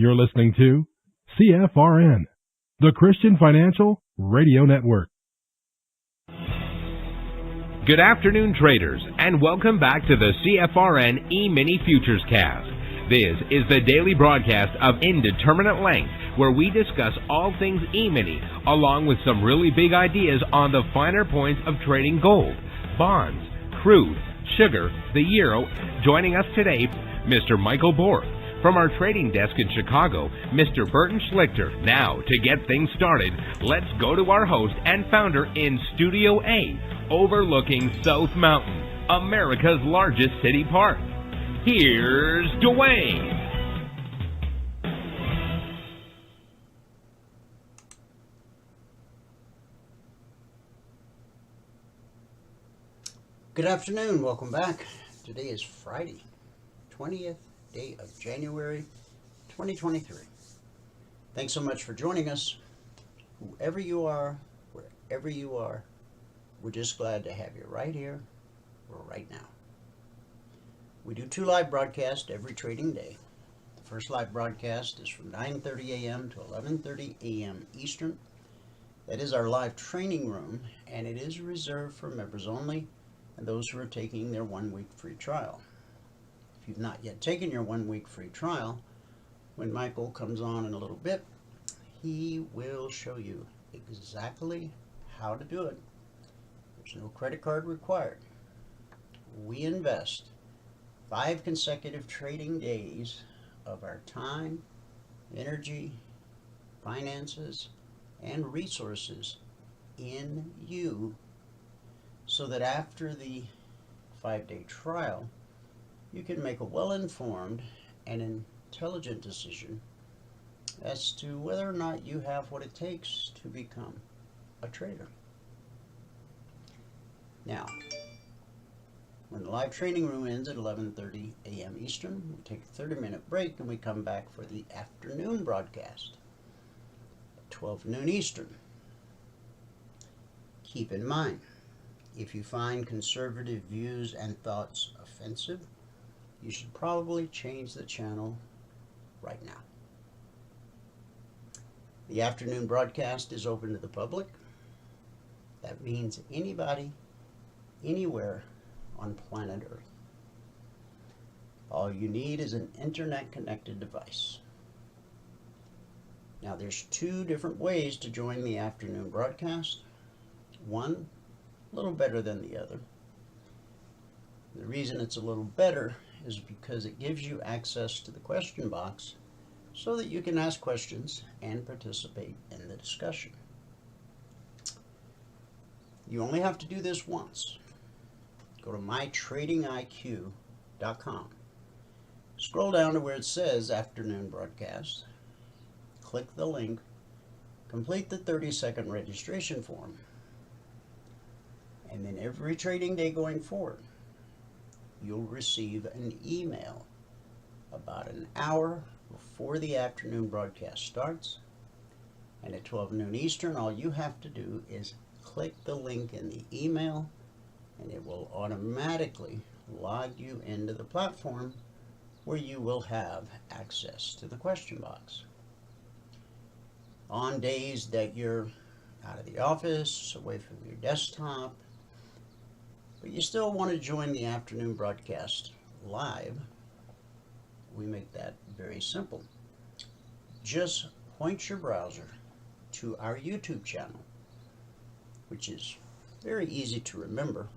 You're listening to CFRN, the Christian Financial Radio Network. Good afternoon, traders, and welcome back to the CFRN Emini Futures Cast. This is the daily broadcast of Indeterminate Length, where we discuss all things Emini, along with some really big ideas on the finer points of trading gold, bonds, crude, sugar, the euro. Joining us today, Mr. Michael Borg. From our trading desk in Chicago, Mr. Burton Schlichter. Now, to get things started, let's go to our host and founder in Studio A, overlooking South Mountain, America's largest city park. Here's Dwayne. Good afternoon. Welcome back. Today is Friday, 20th day of January 2023. Thanks so much for joining us. Whoever you are, wherever you are, we're just glad to have you right here or right now. We do 2 live broadcasts every trading day. The first live broadcast is from 9:30 a.m. to 11:30 a.m. Eastern. That is our live training room, and it is reserved for members only and those who are taking their 1-week free trial. If you've not yet taken your 1-week free trial, when Michael comes on in a little bit, he will show you exactly how to do it. There's no credit card required. We invest 5 consecutive trading days of our time, energy, finances, and resources in you so that after the 5-day trial, you can make a well-informed and intelligent decision as to whether or not you have what it takes to become a trader. Now, when the live training room ends at 11:30 a.m. Eastern, we take a 30-minute break and we come back for the afternoon broadcast at 12 noon Eastern. Keep in mind, if you find conservative views and thoughts offensive, you should probably change the channel right now. The afternoon broadcast is open to the public. That means anybody, anywhere on planet Earth. All you need is an internet-connected device. Now, there's 2 different ways to join the afternoon broadcast. One, a little better than the other. The reason it's a little better is because it gives you access to the question box so that you can ask questions and participate in the discussion. You only have to do this once. Go to mytradingiq.com. Scroll down to where it says afternoon broadcast. Click the link. Complete the 30-second registration form. And then every trading day going forward, you'll receive an email about an hour before the afternoon broadcast starts. And at 12 noon Eastern, all you have to do is click the link in the email, and it will automatically log you into the platform where you will have access to the question box. On days that you're out of the office, away from your desktop, but you still want to join the afternoon broadcast live, we make that very simple. Just point your browser to our YouTube channel, which is very easy to remember.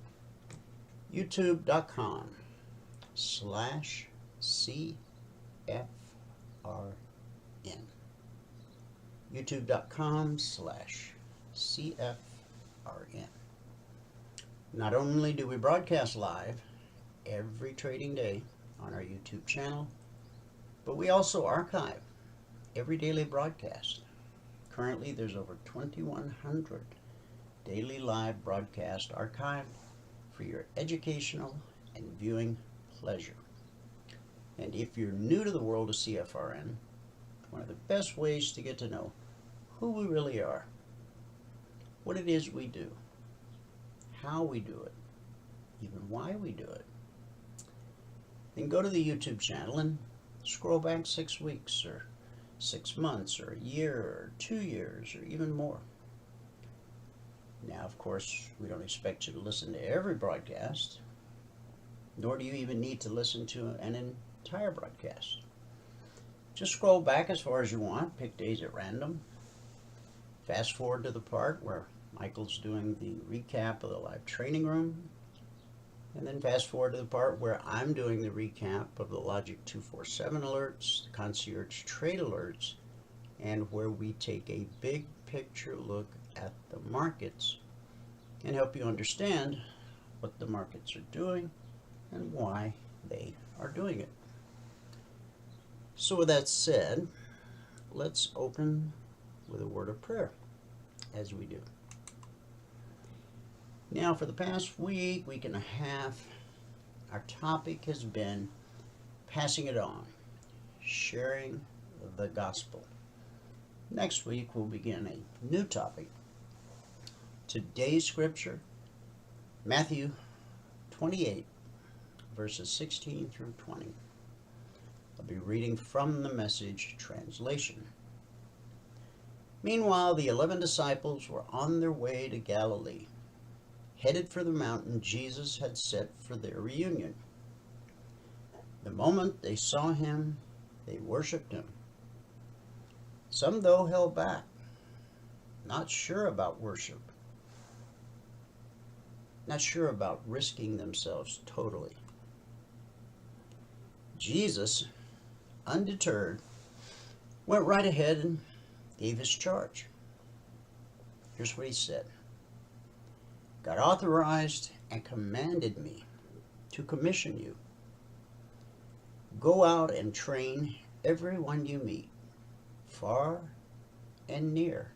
youtube.com/CFRN. youtube.com/CFRN. Not only do we broadcast live every trading day on our YouTube channel, but we also archive every daily broadcast. Currently, there's over 2,100 daily live broadcasts archived for your educational and viewing pleasure. And if you're new to the world of CFRN, one of the best ways to get to know who we really are, what it is we do, how we do it, even why we do it, then go to the YouTube channel and scroll back 6 weeks or 6 months or a year or 2 years or even more. Now, of course, we don't expect you to listen to every broadcast, nor do you even need to listen to an entire broadcast. Just scroll back as far as you want, pick days at random, fast forward to the part where Michael's doing the recap of the live training room, and then fast forward to the part where I'm doing the recap of the Logic 247 alerts, the concierge trade alerts, and where we take a big picture look at the markets and help you understand what the markets are doing and why they are doing it. So with that said, let's open with a word of prayer, as we do. Now, for the past week and a half, our topic has been passing it on, sharing the gospel. Next week, we'll begin a new topic. Today's scripture, Matthew 28, verses 16 through 20. I'll be reading from the Message translation. Meanwhile, the 11 disciples were on their way to Galilee, headed for the mountain Jesus had set for their reunion. The moment they saw him, they worshipped him. Some, though, held back, not sure about worship, not sure about risking themselves totally. Jesus, undeterred, went right ahead and gave his charge. Here's what he said. God authorized and commanded me to commission you. Go out and train everyone you meet, far and near,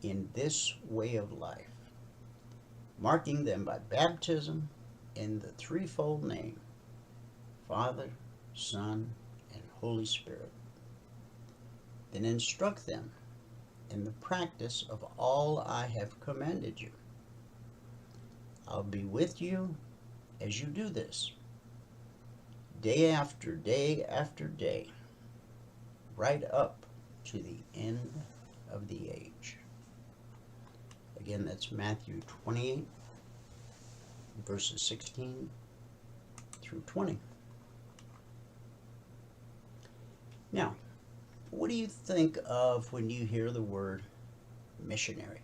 in this way of life, marking them by baptism in the threefold name, Father, Son, and Holy Spirit. Then instruct them in the practice of all I have commanded you. I'll be with you as you do this, day after day after day, right up to the end of the age. Again, that's Matthew 28, verses 16 through 20. Now, what do you think of when you hear the word missionary?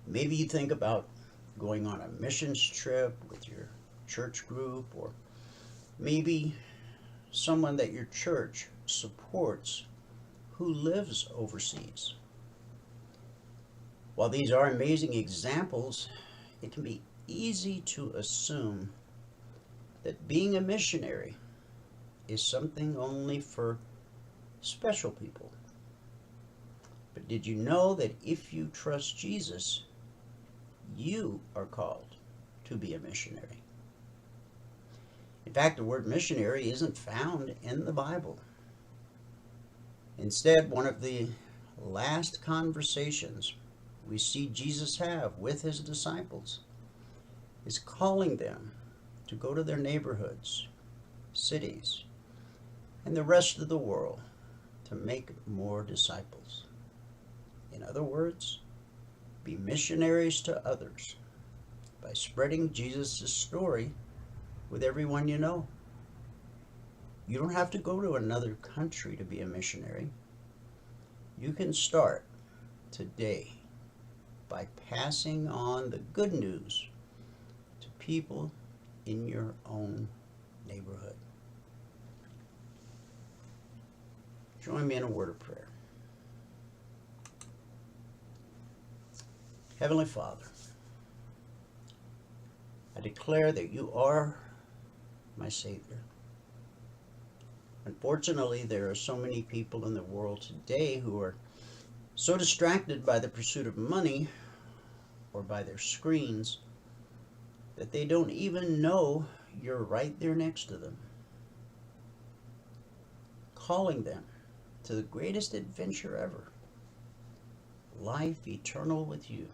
Maybe you think about going on a missions trip with your church group, or maybe someone that your church supports who lives overseas. While these are amazing examples, it can be easy to assume that being a missionary is something only for special people. But did you know that if you trust Jesus, you are called to be a missionary? In fact, the word missionary isn't found in the Bible. Instead, one of the last conversations we see Jesus have with his disciples is calling them to go to their neighborhoods, cities, and the rest of the world to make more disciples. In other words, be missionaries to others by spreading Jesus' story with everyone you know. You don't have to go to another country to be a missionary. You can start today by passing on the good news to people in your own neighborhood. Join me in a word of prayer. Heavenly Father, I declare that you are my Savior. Unfortunately, there are so many people in the world today who are so distracted by the pursuit of money or by their screens that they don't even know you're right there next to them, calling them to the greatest adventure ever, life eternal with you.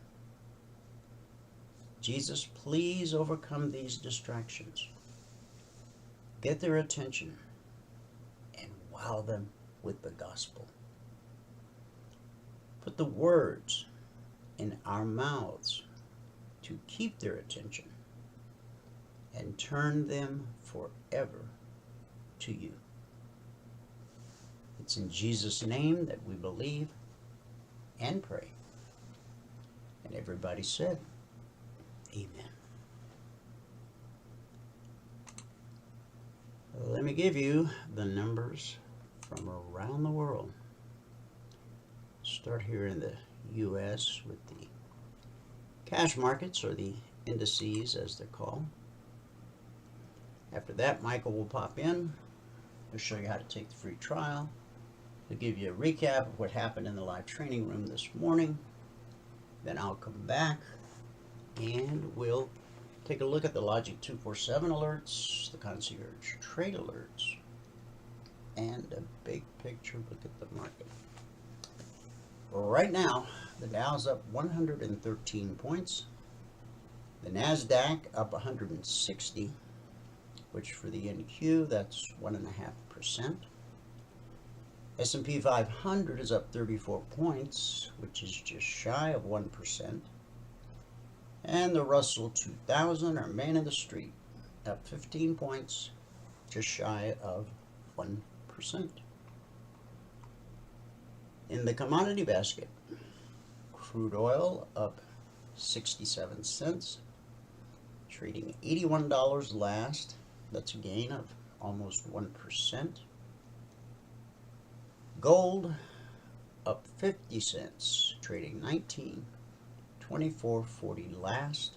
Jesus, please overcome these distractions. Get their attention and wow them with the gospel. Put the words in our mouths to keep their attention and turn them forever to you. It's in Jesus' name that we believe and pray. And everybody said, Amen. Let me give you the numbers from around the world. Start here in the U.S. with the cash markets, or the indices as they're called. After that, Michael will pop in. He'll show you how to take the free trial. He'll give you a recap of what happened in the live training room this morning. Then I'll come back and we'll take a look at the Logic 247 alerts, the concierge trade alerts, and a big picture look at the market. Right now, the Dow's up 113 points. The NASDAQ up 160, which for the NQ, that's 1.5%. S&P 500 is up 34 points, which is just shy of 1%. And the Russell 2000, our man in the street, up 15 points, just shy of 1%. In the commodity basket, crude oil up 67 cents, trading $81 last. That's a gain of almost 1%. Gold up 50 cents, trading $19.2440 last.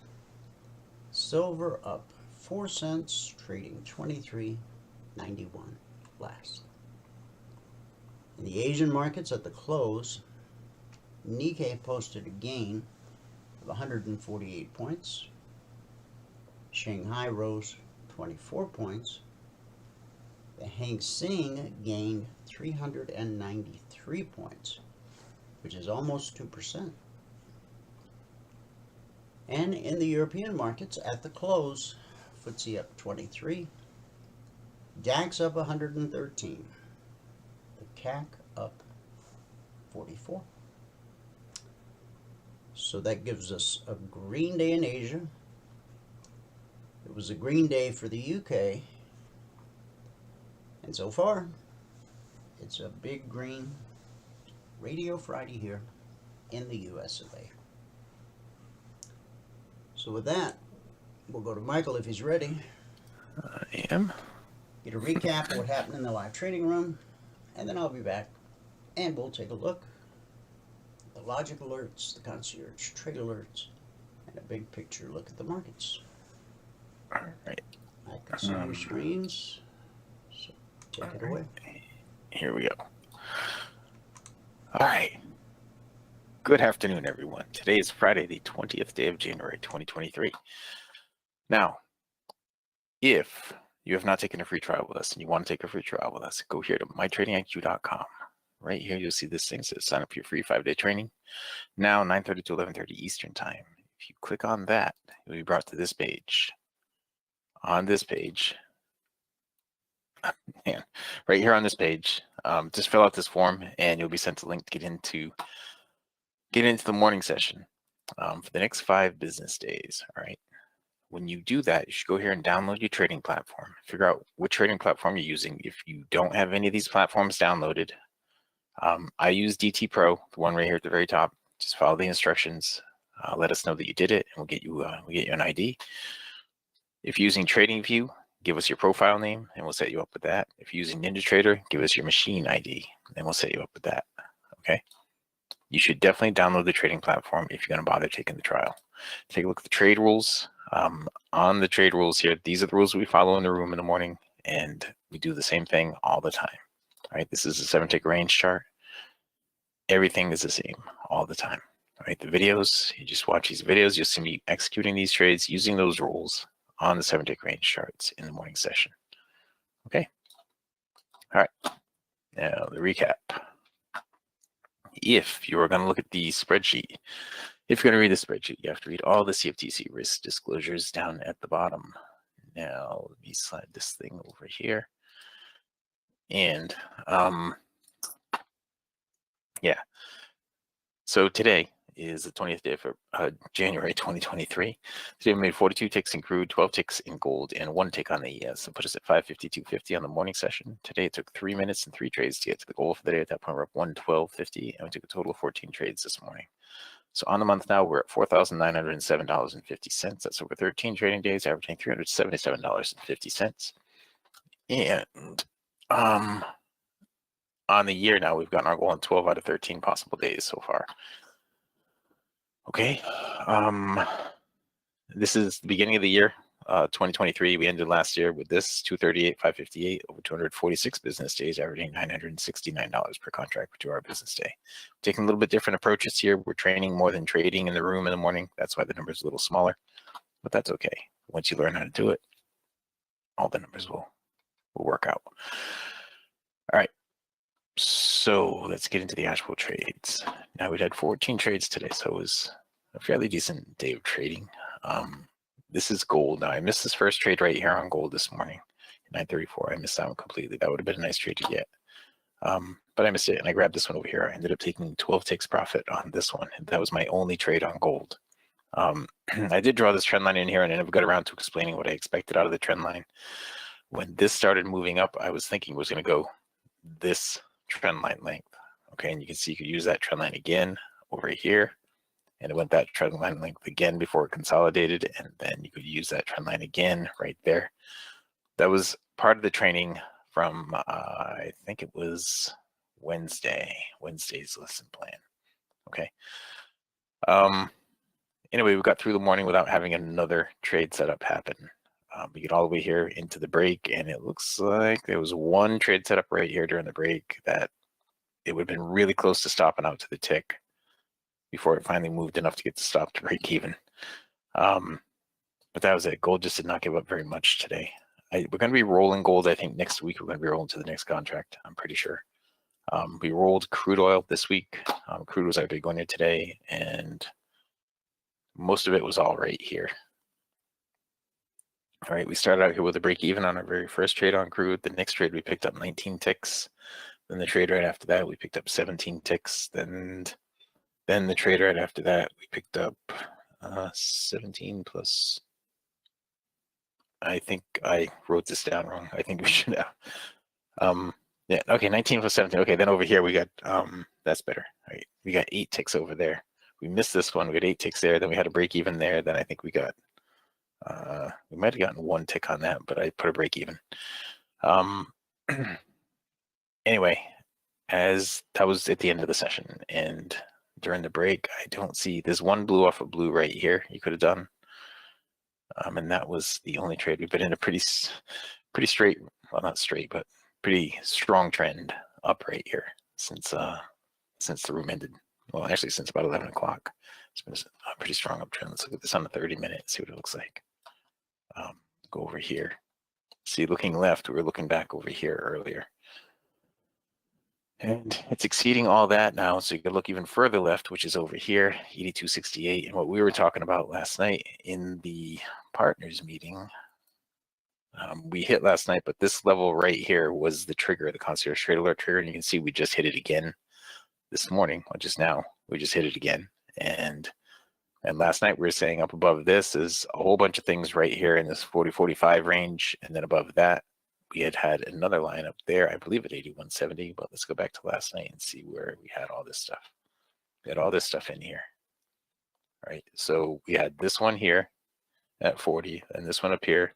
Silver up 4 cents, trading $23.91 last. In the Asian markets at the close, Nikkei posted a gain of 148 points. Shanghai rose 24 points. The Hang Seng gained 393 points, which is almost 2%. And in the European markets at the close, FTSE up 23, DAX up 113, the CAC up 44. So that gives us a green day in Asia. It was a green day for the UK. And so far, it's a big green Radio Friday here in the US of A. So with that, we'll go to Michael if he's ready. I am. Get a recap of what happened in the live training room, and then I'll be back and we'll take a look at the logic alerts, the concierge trade alerts, and a big picture look at the markets. All right. I can see your screens, so take it away. Here we go. All right. Good afternoon, everyone. Today is Friday, the 20th day of January, 2023. Now, if you have not taken a free trial with us and you want to take a free trial with us, go here to mytradingiq.com. Right here, you'll see this thing says sign up for your free 5-day training. Now, 9:30 to 11:30 Eastern time. If you click on that, you'll be brought to this page. On this page, man, right here on this page, just fill out this form and you'll be sent a link to get into the morning session for the next 5 business days. All right. When you do that, you should go here and download your trading platform. Figure out what trading platform you're using. If you don't have any of these platforms downloaded, I use DT Pro, the one right here at the very top. Just follow the instructions. Let us know that you did it, and we'll get you an ID. If you're using TradingView, give us your profile name, and we'll set you up with that. If you're using NinjaTrader, give us your machine ID, and we'll set you up with that. Okay. You should definitely download the trading platform if you're going to bother taking the trial. Take a look at the trade rules. On the trade rules here, these are the rules we follow in the room in the morning, and we do the same thing all the time. All right, this is a 7-tick range chart. Everything is the same all the time. All right, the videos, you just watch these videos, you'll see me executing these trades using those rules on the 7-tick range charts in the morning session. Okay. All right. Now the recap. If you are going to look at the spreadsheet, if you're going to read the spreadsheet, you have to read all the CFTC risk disclosures down at the bottom. Now, let me slide this thing over here. And yeah, so today is the 20th day of January 2023. Today we made 42 ticks in crude, 12 ticks in gold, and 1 tick on the ES. So put us at 552.50 on the morning session. Today it took 3 minutes and 3 trades to get to the goal for the day. At that point we're up 112.50, and we took a total of 14 trades this morning. So on the month now we're at $4,907.50. That's over 13 trading days, averaging $377.50. And on the year now, we've gotten our goal in 12 out of 13 possible days so far. Okay, this is the beginning of the year, 2023. We ended last year with this 238, 558 over 246 business days, averaging $969 per contract per 2-hour business day. Taking a little bit different approaches here. We're training more than trading in the room in the morning. That's why the number is a little smaller, but that's okay. Once you learn how to do it, all the numbers will work out. All right. So let's get into the actual trades. Now we had 14 trades today, so it was a fairly decent day of trading. This is gold. Now I missed this first trade right here on gold this morning, 934. I missed that one completely. That would have been a nice trade to get. But I missed it, and I grabbed this one over here. I ended up taking 12 ticks profit on this one. That was my only trade on gold. I did draw this trend line in here, and I never got around to explaining what I expected out of the trend line. When this started moving up, I was thinking it was going to go this trend line length. Okay, and you can see you could use that trend line again over here, and it went that trend line length again before it consolidated, and then you could use that trend line again right there. That was part of the training from I think it was Wednesday's lesson plan. Okay. Anyway, we got through the morning without having another trade setup happen. We get all the way here into the break, and it looks like there was one trade setup right here during the break that it would have been really close to stopping out to the tick before it finally moved enough to get the stop to break even. But that was it. Gold just did not give up very much today. We're going to be rolling gold. I think next week we're going to be rolling to the next contract. I'm pretty sure. We rolled crude oil this week. Crude was our big one here today, and most of it was all right here. All right, we started out here with a break even on our very first trade on crude. The next trade we picked up 19 ticks. Then the trade right after that we picked up 17 ticks. Then the trade right after that we picked up 17 plus. I think I wrote this down wrong. I think we should have. Yeah, okay, 19 plus 17. Okay, then over here we got that's better. All right, we got 8 ticks over there. We missed this one. We got 8 ticks there. Then we had a break even there. Then I think we got we might have gotten 1 tick on that, but I put a break even. Anyway, as that was at the end of the session, and during the break, I don't see, there's one blue off of blue right here you could have done. And that was the only trade. We've been in a pretty straight, well, not straight, but pretty strong trend up right here since the room ended. Well, actually since about 11 o'clock. It's been a pretty strong uptrend. Let's look at this on the 30-minute, see what it looks like. Go over here. See, looking left, we were looking back over here earlier. And it's exceeding all that now, so you can look even further left, which is over here, 82.68. And what we were talking about last night in the partners meeting, we hit last night, but this level right here was the trigger, the concierge trade alert trigger. And you can see we just hit it again this morning, or just now. We just hit it again. And last night we were saying up above this is a whole bunch of things right here in this 40-45 range. And then above that, we had another line up there, I believe at 81.70, but let's go back to last night and see where we had all this stuff. We had all this stuff in here, right? So we had this one here at 40, and this one up here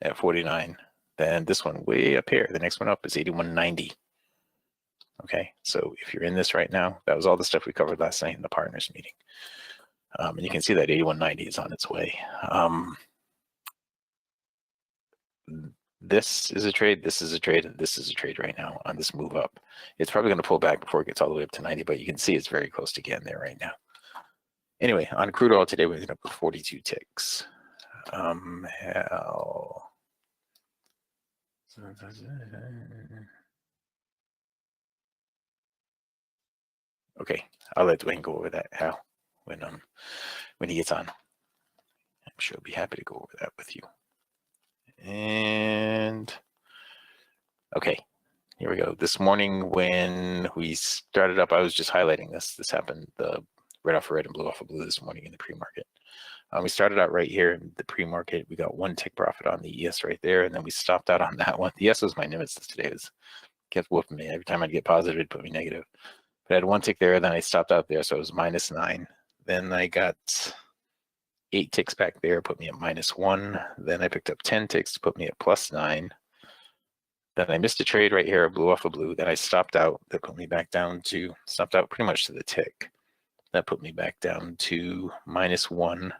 at 49, then this one way up here. The next one up is 81.90. Okay, so if you're in this right now, that was all the stuff we covered last night in the partners meeting. And you can see that 81.90 is on its way. This is a trade, this is a trade, and this is a trade right now on this move up. It's probably going to pull back before it gets all the way up to 90, but you can see it's very close to getting there right now. Anyway, on crude oil today, we ended up with 42 ticks. Hell. Okay, I'll let Dwayne go over that, Hal, when he gets on. I'm sure he'll be happy to go over that with you. And okay, here we go. go. This morning when we started up, I was just highlighting this. This happened right off a red and blue off a blue this morning in the pre-market. We started out right here in the pre-market. We got 1 tick profit on the ES right there, and then we stopped out on that one. The ES was my nemesis today. It kept whooping me. Every time I'd get positive, it'd put me negative. But I had 1 tick there, then I stopped out there, so it was -9. Then I got 8 ticks back there, put me at -1. Then I picked up 10 ticks to put me at +9. Then I missed a trade right here, blew off a blue. Then I stopped out. That put me back down to, stopped out pretty much to the tick. That put me back down to -1.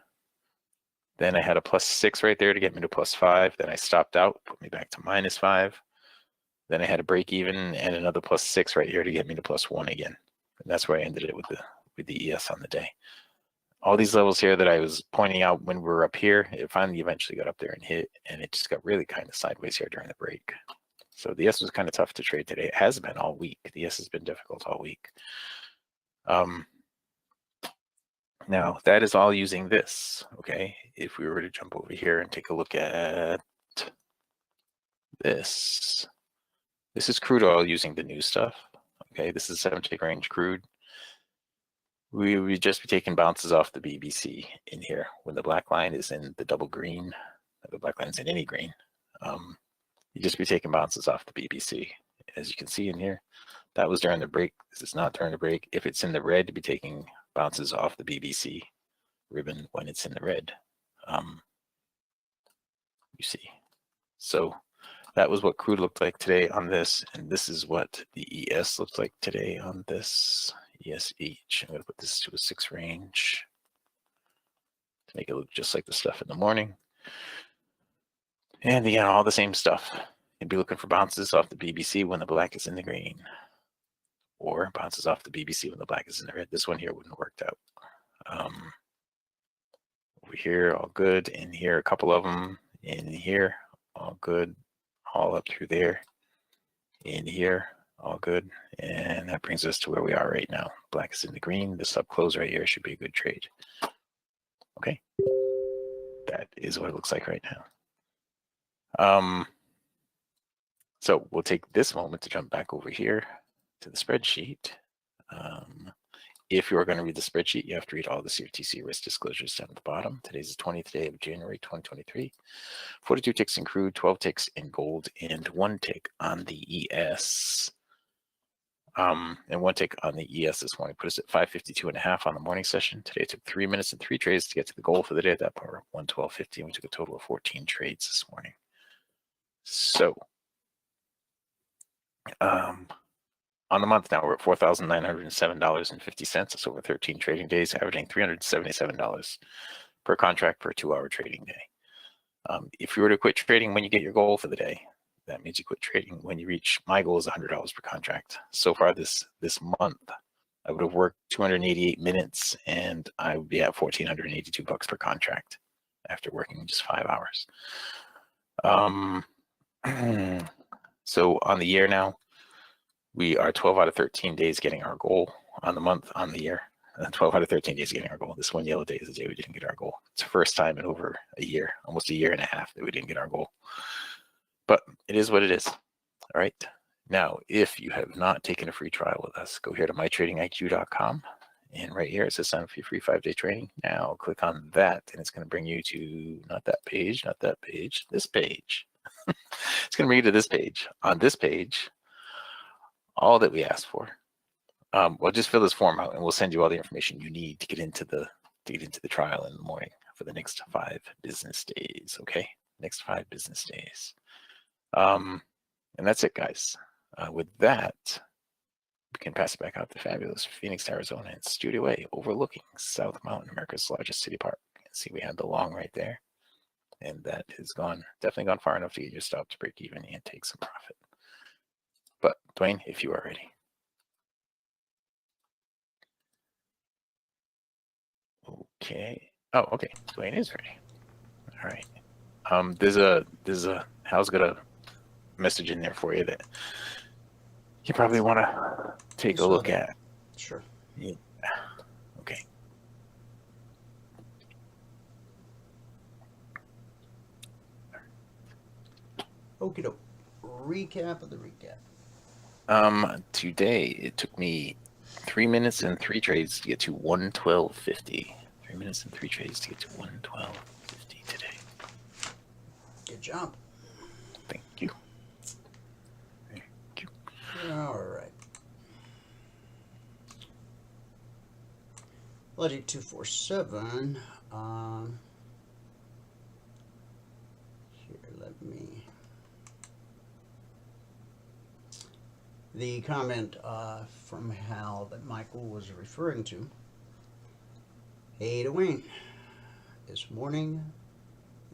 Then I had a +6 right there to get me to +5. Then I stopped out, put me back to -5. Then I had a break even and another +6 right here to get me to +1 again. And that's where I ended it with the ES on the day. All these levels here that I was pointing out when we were up here, it finally eventually got up there and hit, and it just got really kind of sideways here during the break. So the ES was kind of tough to trade today. It has been all week. The ES has been difficult all week. Now that is all using this, okay? If we were to jump over here and take a look at this, this is crude oil using the new stuff, okay? This is 7-tick range crude. We would just be taking bounces off the BBC in here when the black line is in the double green, the black line is in any green. You just be taking bounces off the BBC. As you can see in here, that was during the break. This is not during the break. If it's in the red, to be taking bounces off the BBC ribbon when it's in the red. You see. So that was what crude looked like today on this, and this is what the ES looked like today on this ESH. I'm going to put this to a 6 range to make it look just like the stuff in the morning. And again, all the same stuff. You'd be looking for bounces off the BBC when the black is in the green, or bounces off the BBC when the black is in the red. This one here wouldn't have worked out. Over here, all good. In here, a couple of them. In here, all good. All up through there. In here, all good. And that brings us to where we are right now. Black is in the green. This up close right here should be a good trade. Okay. That is what it looks like right now. So we'll take this moment to jump back over here to the spreadsheet. If you're going to read the spreadsheet, you have to read all the CFTC risk disclosures down at the bottom. Today's the 20th day of January 2023. 42 ticks in crude, 12 ticks in gold, and 1 tick on the ES. And 1 tick on the ES this morning put us at 552.5 on the morning session. Today it took 3 minutes and 3 trades to get to the goal for the day at that point. 112.50, and we took a total of 14 trades this morning. So on the month now, we're at $4,907.50. It's over 13 trading days, averaging $377 per contract per 2-hour trading day. If you were to quit trading when you get your goal for the day, that means you quit trading when you reach, my goal is $100 per contract. So far this month, I would have worked 288 minutes and I would be at $1,482 per contract after working just 5 hours. So on the year now, we are 12 out of 13 days getting our goal. On the month, on the year, 12 out of 13 days getting our goal. This one yellow day is the day we didn't get our goal. It's the first time in over a year, almost a year and a half, that we didn't get our goal. But it is what it is. All right. Now, if you have not taken a free trial with us, go here to mytradingiq.com. And right here, it says sign up for your free 5-day training. Now click on that, and it's going to bring you to not that page, this page. It's going to bring you to this page. On this page, all that we ask for, well, just fill this form out, and we'll send you all the information you need to get into the trial in the morning for the next 5 business days. Okay, next 5 business days. And that's it, guys. With that, we can pass it back out to fabulous Phoenix, Arizona, and Studio A, overlooking South Mountain, America's largest city park. See, we had the long right there, and that has definitely gone far enough to get your stop to break even and take some profit. But Dwayne, if you are ready. Okay. Oh, okay. Dwayne is ready. All right. Hal's got a message in there for you that you probably want to take a look at. Sure. Yeah. Okay. Okie doke. Recap of the recap. Today it took me 3 minutes and 3 trades to get to 112.50. 3 minutes and 3 trades to get to 112.50 today. Good job. Thank you. Thank you. All right. Logic 247. Here, let me. The comment from Hal that Michael was referring to. Hey, Dwayne. This morning,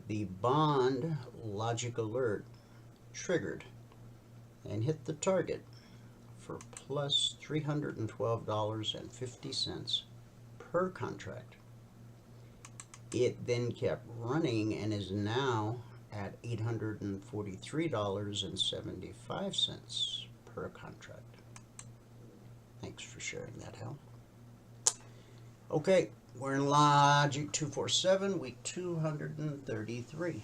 the bond logic alert triggered and hit the target for plus $312.50 per contract. It then kept running and is now at $843.75 per contract. Thanks for sharing that, Hal. Okay, we're in Logic 247, week 233.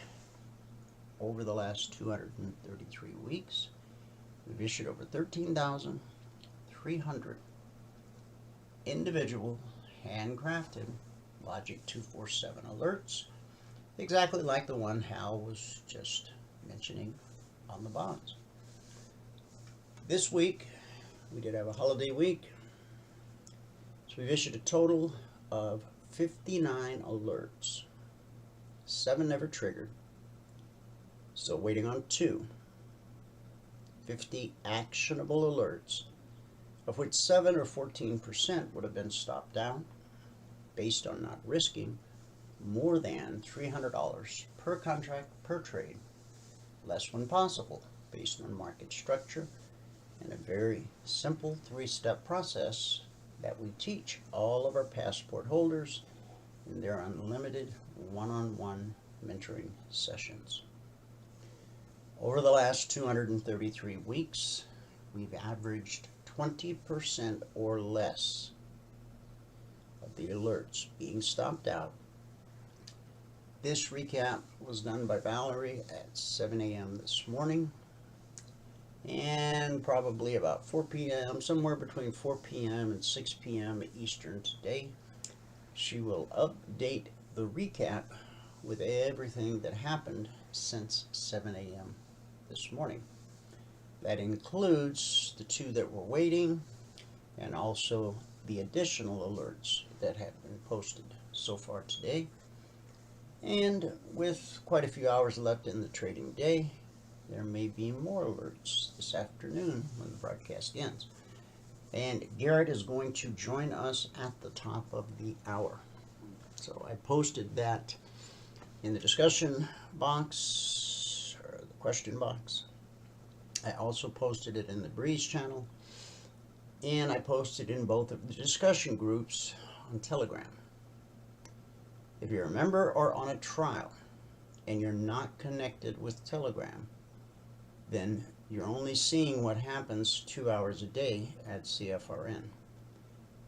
Over the last 233 weeks, we've issued over 13,300 individual, handcrafted Logic 247 alerts, exactly like the one Hal was just mentioning on the bonds. This week, we did have a holiday week, so we've issued a total of 59 alerts. 7 never triggered. Still waiting on 2. 50 actionable alerts, of which 7 or 14% would have been stopped down based on not risking more than $300 per contract per trade, less when possible, based on market structure and a very simple 3-step process that we teach all of our passport holders in their unlimited one-on-one mentoring sessions. Over the last 233 weeks, we've averaged 20% or less of the alerts being stopped out. This recap was done by Valerie at 7 a.m. this morning, and probably about 4 p.m., somewhere between 4 p.m. and 6 p.m. Eastern today. She will update the recap with everything that happened since 7 a.m. this morning. That includes the 2 that were waiting and also the additional alerts that have been posted so far today. And with quite a few hours left in the trading day, there may be more alerts this afternoon when the broadcast ends. And Garrett is going to join us at the top of the hour. So I posted that in the discussion box, or the question box. I also posted it in the Breeze channel, and I posted in both of the discussion groups on Telegram. If you're a member or on a trial and you're not connected with Telegram, then you're only seeing what happens 2 hours a day at CFRN,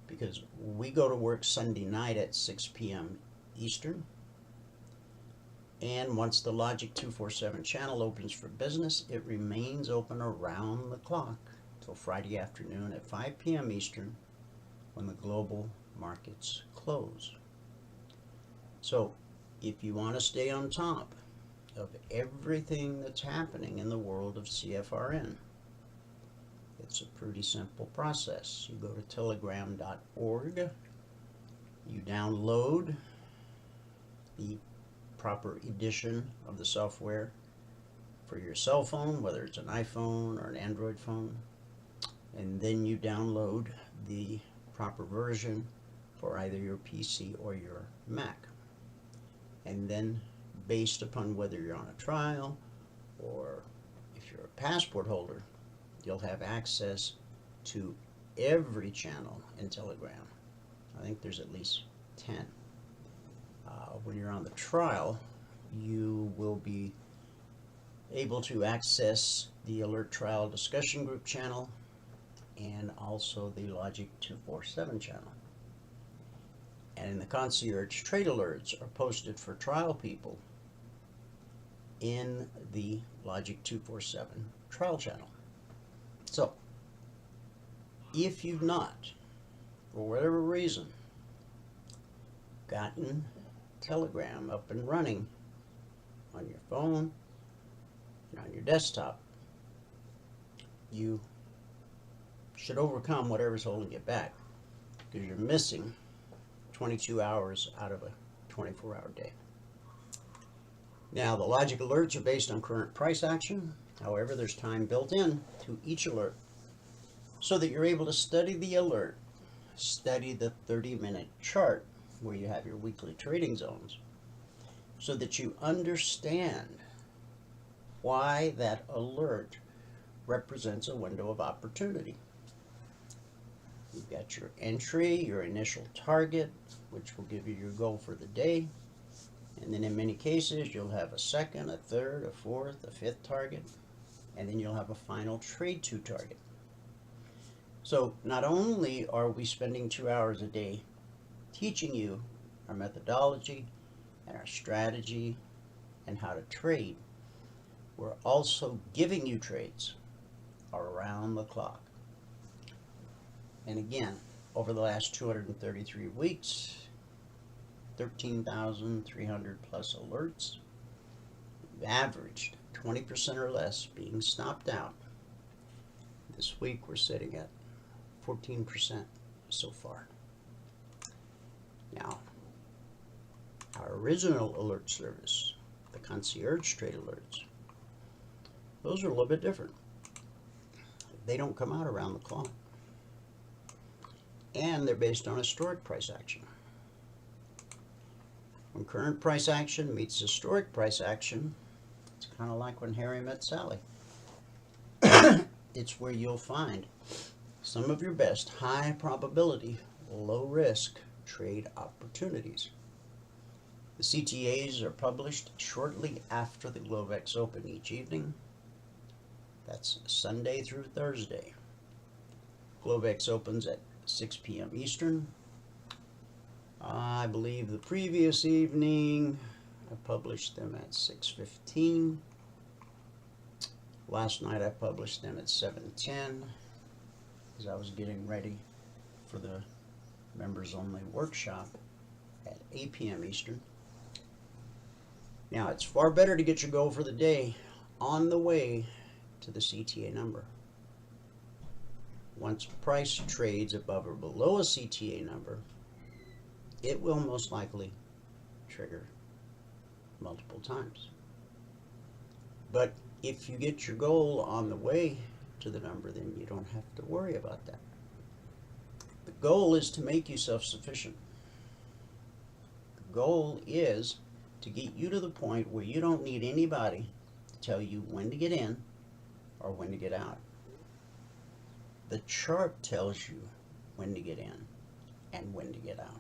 because we go to work Sunday night at 6 p.m. Eastern, and once the Logic 247 channel opens for business, it remains open around the clock till Friday afternoon at 5 p.m. Eastern, when the global markets close. So if you want to stay on top of everything that's happening in the world of CFRN, it's a pretty simple process. You go to telegram.org, you download the proper edition of the software for your cell phone, whether it's an iPhone or an Android phone, and then you download the proper version for either your PC or your Mac. And then, based upon whether you're on a trial or if you're a passport holder, you'll have access to every channel in Telegram. I think there's at least 10. When you're on the trial, you will be able to access the Alert Trial Discussion Group channel and also the Logic 247 channel. And the concierge trade alerts are posted for trial people in the Logic 247 trial channel. So If you've not, for whatever reason, gotten Telegram up and running on your phone and on your desktop, you should overcome whatever's holding you back, because you're missing 22 hours out of a 24-hour day. Now, the logic alerts are based on current price action. However, there's time built in to each alert so that you're able to study the alert, study the 30-minute chart where you have your weekly trading zones, so that you understand why that alert represents a window of opportunity. You've got your entry, your initial target, which will give you your goal for the day. And then in many cases, you'll have a second, a third, a fourth, a fifth target, and then you'll have a final trade to target. So not only are we spending 2 hours a day teaching you our methodology and our strategy and how to trade, we're also giving you trades around the clock. And again, over the last 233 weeks, 13,300 plus alerts, we've averaged 20% or less being stopped out. This week we're sitting at 14% so far. Now, our original alert service, the concierge trade alerts, those are a little bit different. They don't come out around the clock. And they're based on historic price action. When current price action meets historic price action, it's kind of like when Harry met Sally. It's where you'll find some of your best high probability, low risk trade opportunities. The CTAs are published shortly after the Globex Open each evening. That's Sunday through Thursday. Globex opens at 6 p.m. Eastern. I believe the previous evening I published them at 6:15. Last night I published them at 7:10 because I was getting ready for the members only workshop at 8 p.m. Eastern. Now, it's far better to get your goal for the day on the way to the CTA number. Once price trades above or below a CTA number, it will most likely trigger multiple times. But if you get your goal on the way to the number, then you don't have to worry about that. The goal is to make you self-sufficient. The goal is to get you to the point where you don't need anybody to tell you when to get in or when to get out. The chart tells you when to get in and when to get out.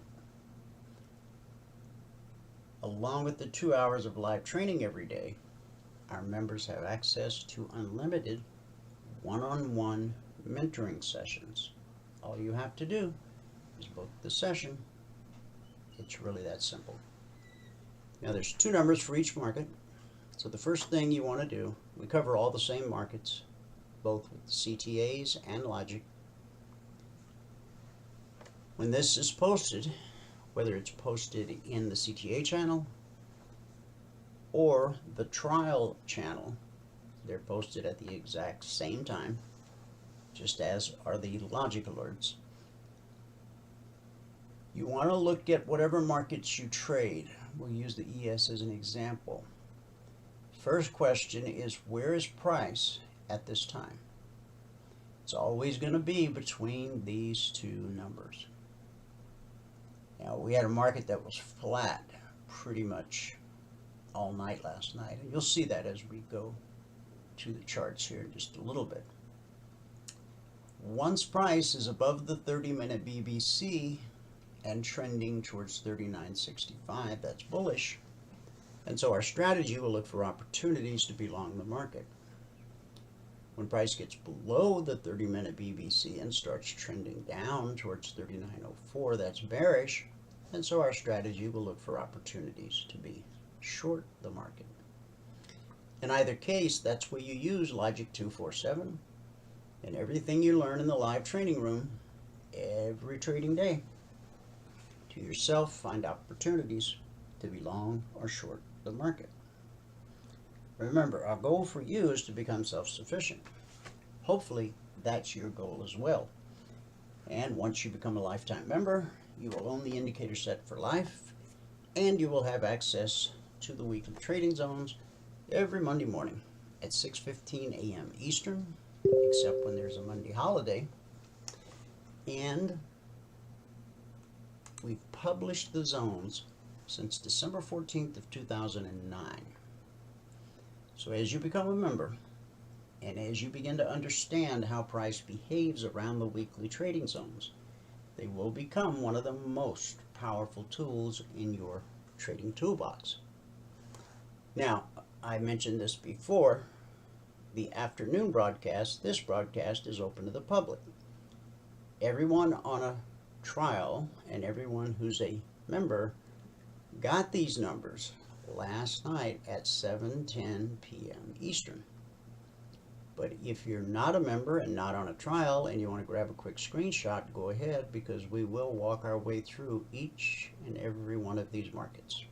Along with the 2 hours of live training every day, our members have access to unlimited one-on-one mentoring sessions. All you have to do is book the session. It's really that simple. Now, there's 2 numbers for each market. So the first thing you want to do, we cover all the same markets, both with CTAs and logic. When this is posted, whether it's posted in the CTA channel or the trial channel, they're posted at the exact same time, just as are the logic alerts. You want to look at whatever markets you trade. We'll use the ES as an example. First question is, where is price at this time? It's always going to be between these 2 numbers. Now, we had a market that was flat pretty much all night last night, and you'll see that as we go to the charts here in just a little bit. Once price is above the 30-minute BBC and trending towards 39.65, that's bullish. And so our strategy will look for opportunities to be long the market. When price gets below the 30-minute BBC and starts trending down towards 39.04, that's bearish. And so our strategy will look for opportunities to be short the market. In either case, that's where you use Logic 247 and everything you learn in the live training room every trading day. To yourself, find opportunities to be long or short the market. Remember, our goal for you is to become self-sufficient. Hopefully, that's your goal as well. And once you become a lifetime member, you will own the indicator set for life, and you will have access to the weekly trading zones every Monday morning at 6:15 a.m. Eastern, except when there's a Monday holiday. And we've published the zones since December 14th of 2009. So as you become a member, and as you begin to understand how price behaves around the weekly trading zones, they will become one of the most powerful tools in your trading toolbox. Now, I mentioned this before, the afternoon broadcast, this broadcast is open to the public. Everyone on a trial and everyone who's a member got these numbers last night at 7:10 p.m. Eastern. But if you're not a member and not on a trial and you want to grab a quick screenshot, go ahead, because we will walk our way through each and every one of these markets.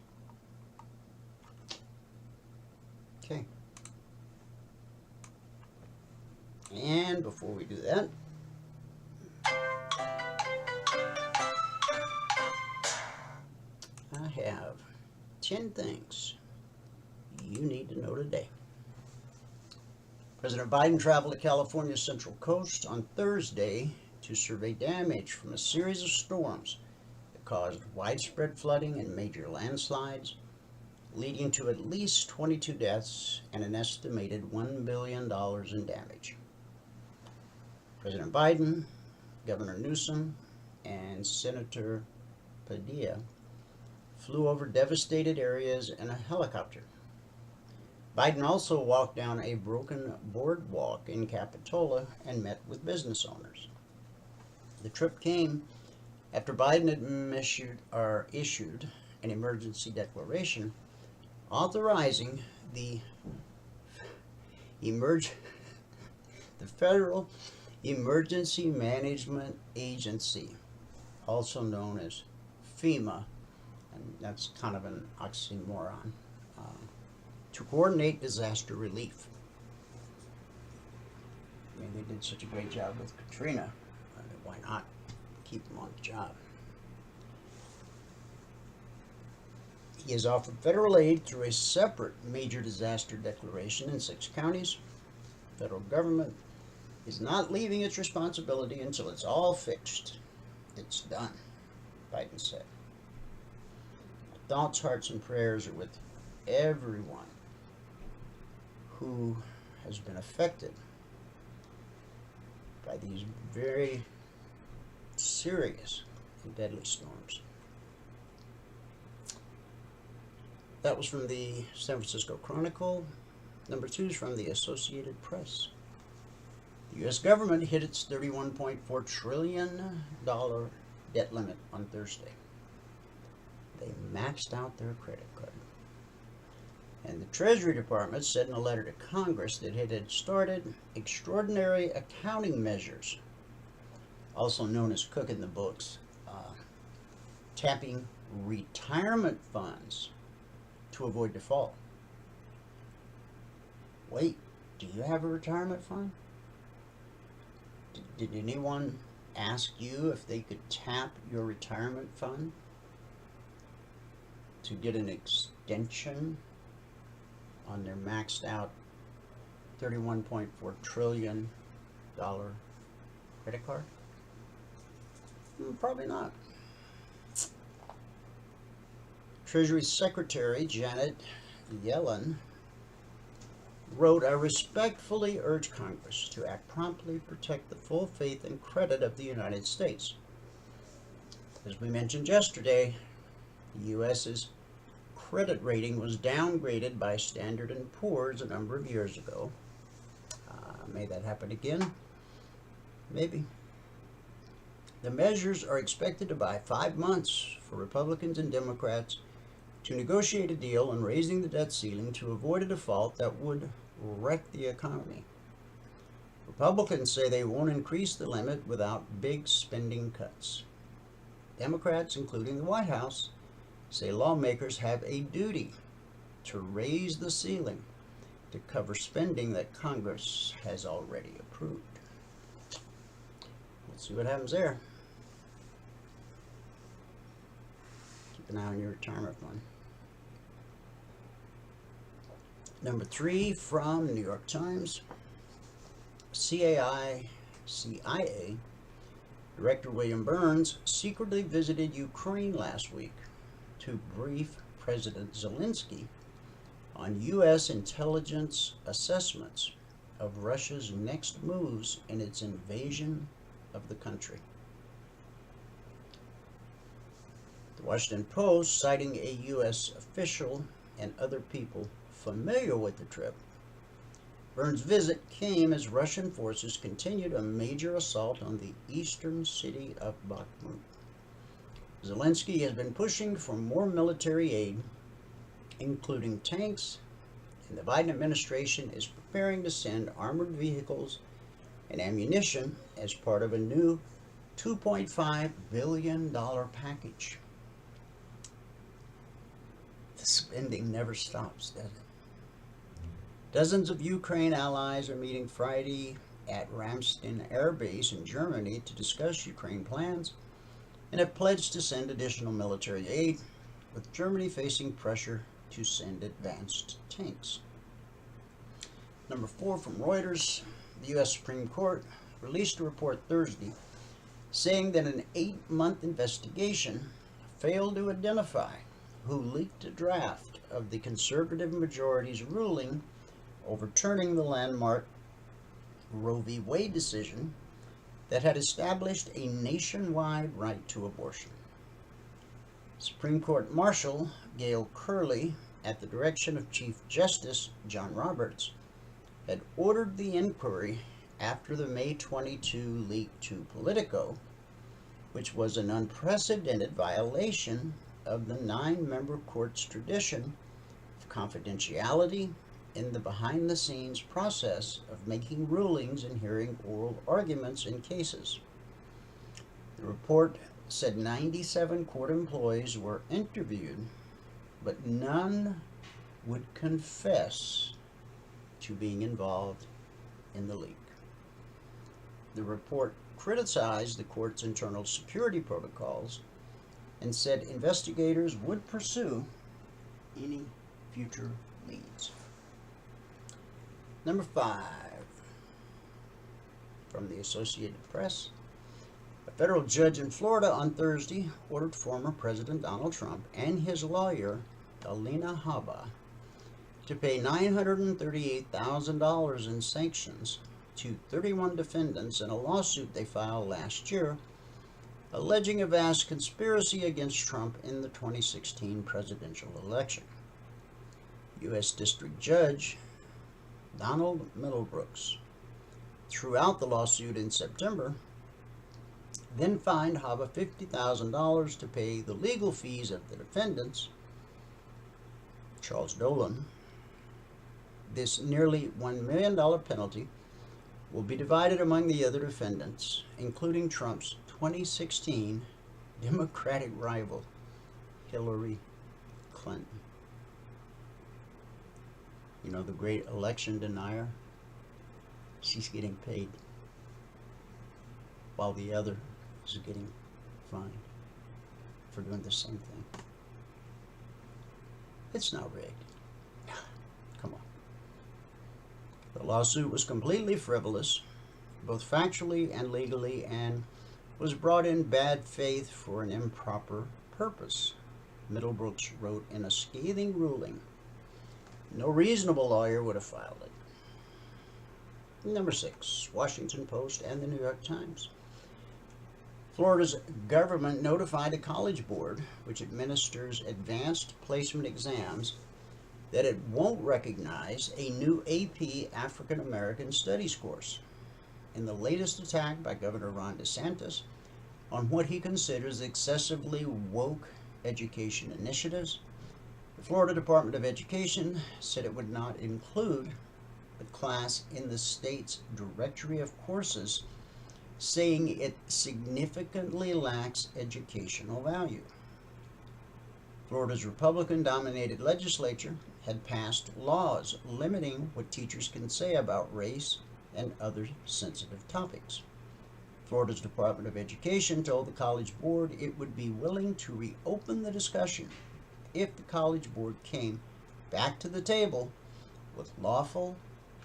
Okay. And before we do that, I have 10 things you need to know today. President Biden traveled to California's Central Coast on Thursday to survey damage from a series of storms that caused widespread flooding and major landslides, leading to at least 22 deaths and an estimated $1 billion in damage. President Biden, Governor Newsom, and Senator Padilla flew over devastated areas in a helicopter. Biden also walked down a broken boardwalk in Capitola and met with business owners. The trip came after Biden had issued an emergency declaration authorizing the Federal Emergency Management Agency, also known as FEMA, and that's kind of an oxymoron, to coordinate disaster relief. I mean, they did such a great job with Katrina. Why not keep them on the job? He has offered federal aid through a separate major disaster declaration in 6 counties. The federal government is not leaving its responsibility until it's all fixed. It's done, Biden said. My thoughts, hearts, and prayers are with everyone who has been affected by these very serious and deadly storms. That was from the San Francisco Chronicle. Number 2 is from the Associated Press. The U.S. government hit its $31.4 trillion debt limit on Thursday. They maxed out their credit card. And the Treasury Department said in a letter to Congress that it had started extraordinary accounting measures, also known as cooking the books, tapping retirement funds to avoid default. Wait, do you have a retirement fund? Did anyone ask you if they could tap your retirement fund to get an extension on their maxed out $31.4 trillion credit card? Probably not. Treasury Secretary Janet Yellen wrote, "I respectfully urge Congress to act promptly, protect the full faith and credit of the United States." As we mentioned yesterday, the U.S.'s credit rating was downgraded by Standard & Poor's a number of years ago. May that happen again? Maybe. The measures are expected to buy 5 months for Republicans and Democrats to negotiate a deal on raising the debt ceiling to avoid a default that would wreck the economy. Republicans say they won't increase the limit without big spending cuts. Democrats, including the White House, say lawmakers have a duty to raise the ceiling to cover spending that Congress has already approved. Let's see what happens there. Keep an eye on your retirement fund. Number 3 from New York Times. CIA Director William Burns secretly visited Ukraine last week to brief President Zelensky on U.S. intelligence assessments of Russia's next moves in its invasion of the country. The Washington Post, citing a U.S. official and other people familiar with the trip, Burns' visit came as Russian forces continued a major assault on the eastern city of Bakhmut. Zelensky has been pushing for more military aid, including tanks, and the Biden administration is preparing to send armored vehicles and ammunition as part of a new $2.5 billion package. The spending never stops, does it? Dozens of Ukraine allies are meeting Friday at Ramstein Air Base in Germany to discuss Ukraine plans and have pledged to send additional military aid, with Germany facing pressure to send advanced tanks. Number 4 from Reuters, the U.S. Supreme Court released a report Thursday saying that an 8-month investigation failed to identify who leaked a draft of the conservative majority's ruling overturning the landmark Roe v. Wade decision that had established a nationwide right to abortion. Supreme Court Marshal Gail Curley, at the direction of Chief Justice John Roberts, had ordered the inquiry after the May 22 leak to Politico, which was an unprecedented violation of the 9-member court's tradition of confidentiality in the behind-the-scenes process of making rulings and hearing oral arguments in cases. The report said 97 court employees were interviewed, but none would confess to being involved in the leak. The report criticized the court's internal security protocols and said investigators would pursue any future leads. Number 5 from the Associated Press. A federal judge in Florida on Thursday ordered former President Donald Trump and his lawyer, Alina Habba, to pay $938,000 in sanctions to 31 defendants in a lawsuit they filed last year, alleging a vast conspiracy against Trump in the 2016 presidential election. U.S. District Judge Donald Middlebrooks threw out the lawsuit in September, then fined Habba $50,000 to pay the legal fees of the defendants. Charles Dolan. This nearly $1 million penalty will be divided among the other defendants, including Trump's 2016 Democratic rival, Hillary Clinton. You know, the great election denier? She's getting paid while the other is getting fined for doing the same thing. It's not rigged. Come on. The lawsuit was completely frivolous, both factually and legally, and was brought in bad faith for an improper purpose, Middlebrooks wrote in a scathing ruling. No reasonable lawyer would have filed it. Number 6, Washington Post and the New York Times. Florida's government notified a college board, which administers advanced placement exams, that it won't recognize a new AP African American Studies course in the latest attack by Governor Ron DeSantis on what he considers excessively woke education initiatives. The Florida Department of Education said it would not include the class in the state's directory of courses, saying it significantly lacks educational value. Florida's Republican-dominated legislature had passed laws limiting what teachers can say about race and other sensitive topics. Florida's Department of Education told the College Board it would be willing to reopen the discussion if the College Board came back to the table with lawful,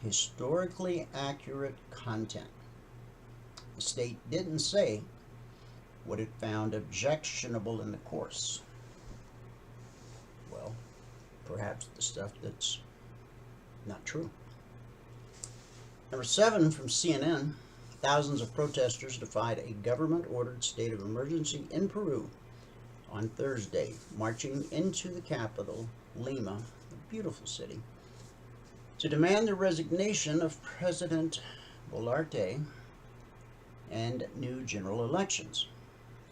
historically accurate content. The state didn't say what it found objectionable in the course. Well, perhaps the stuff that's not true. Number 7 from CNN. Thousands of protesters defied a government-ordered state of emergency in Peru on Thursday, marching into the capital, Lima, a beautiful city, to demand the resignation of President Boluarte and new general elections.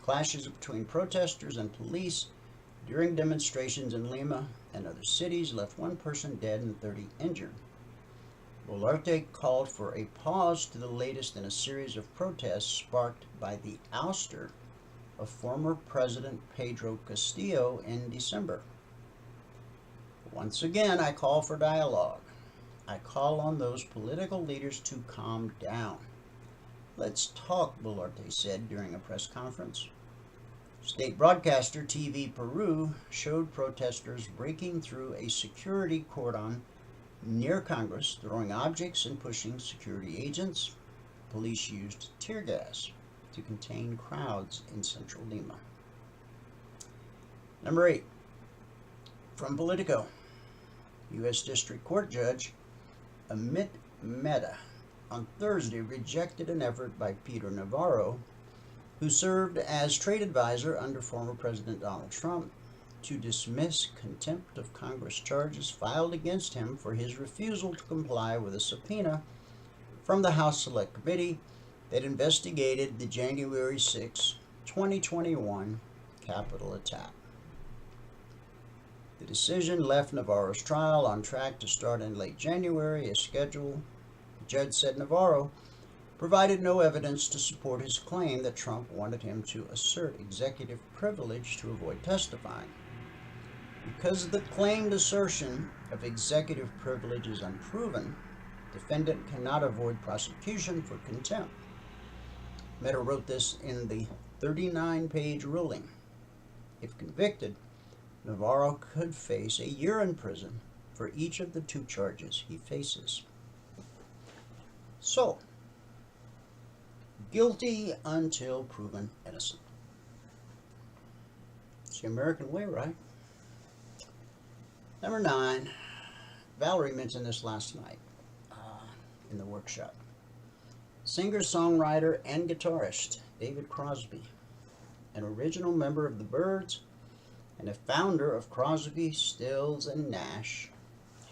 Clashes between protesters and police during demonstrations in Lima and other cities left 1 person dead and 30 injured. Boluarte called for a pause to the latest in a series of protests sparked by the ouster of former President Pedro Castillo in December. Once again, I call for dialogue. I call on those political leaders to calm down. Let's talk, Boluarte said during a press conference. State broadcaster TV Peru showed protesters breaking through a security cordon near Congress, throwing objects and pushing security agents. Police used tear gas to contain crowds in central Lima. Number 8, from Politico. U.S. District Court Judge Amit Mehta on Thursday rejected an effort by Peter Navarro, who served as trade advisor under former President Donald Trump, to dismiss contempt of Congress charges filed against him for his refusal to comply with a subpoena from the House Select Committee that investigated the January 6, 2021 Capitol attack. The decision left Navarro's trial on track to start in late January as scheduled. The judge said Navarro provided no evidence to support his claim that Trump wanted him to assert executive privilege to avoid testifying. Because the claimed assertion of executive privilege is unproven, defendant cannot avoid prosecution for contempt. Mehta wrote this in the 39-page ruling. If convicted, Navarro could face a year in prison for each of the 2 charges he faces. So, guilty until proven innocent. It's the American way, right? Number 9, Valerie mentioned this last night in the workshop. Singer-songwriter and guitarist David Crosby, an original member of the Byrds and a founder of Crosby, Stills, and Nash,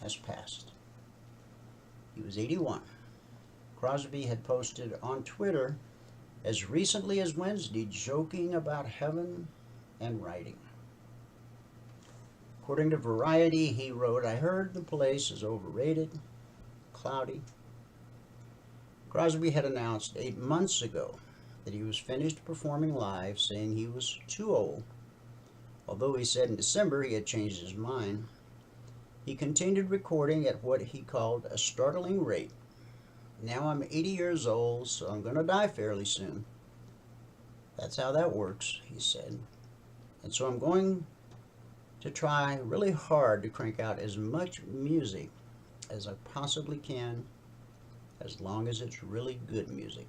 has passed. He was 81. Crosby had posted on Twitter as recently as Wednesday joking about heaven and writing. According to Variety, he wrote, "I heard the place is overrated, cloudy." Crosby had announced 8 months ago that he was finished performing live, saying he was too old. Although he said in December he had changed his mind, he continued recording at what he called a startling rate. "Now I'm 80 years old, so I'm going to die fairly soon. That's how that works," he said. "And so I'm going to try really hard to crank out as much music as I possibly can, as long as it's really good music."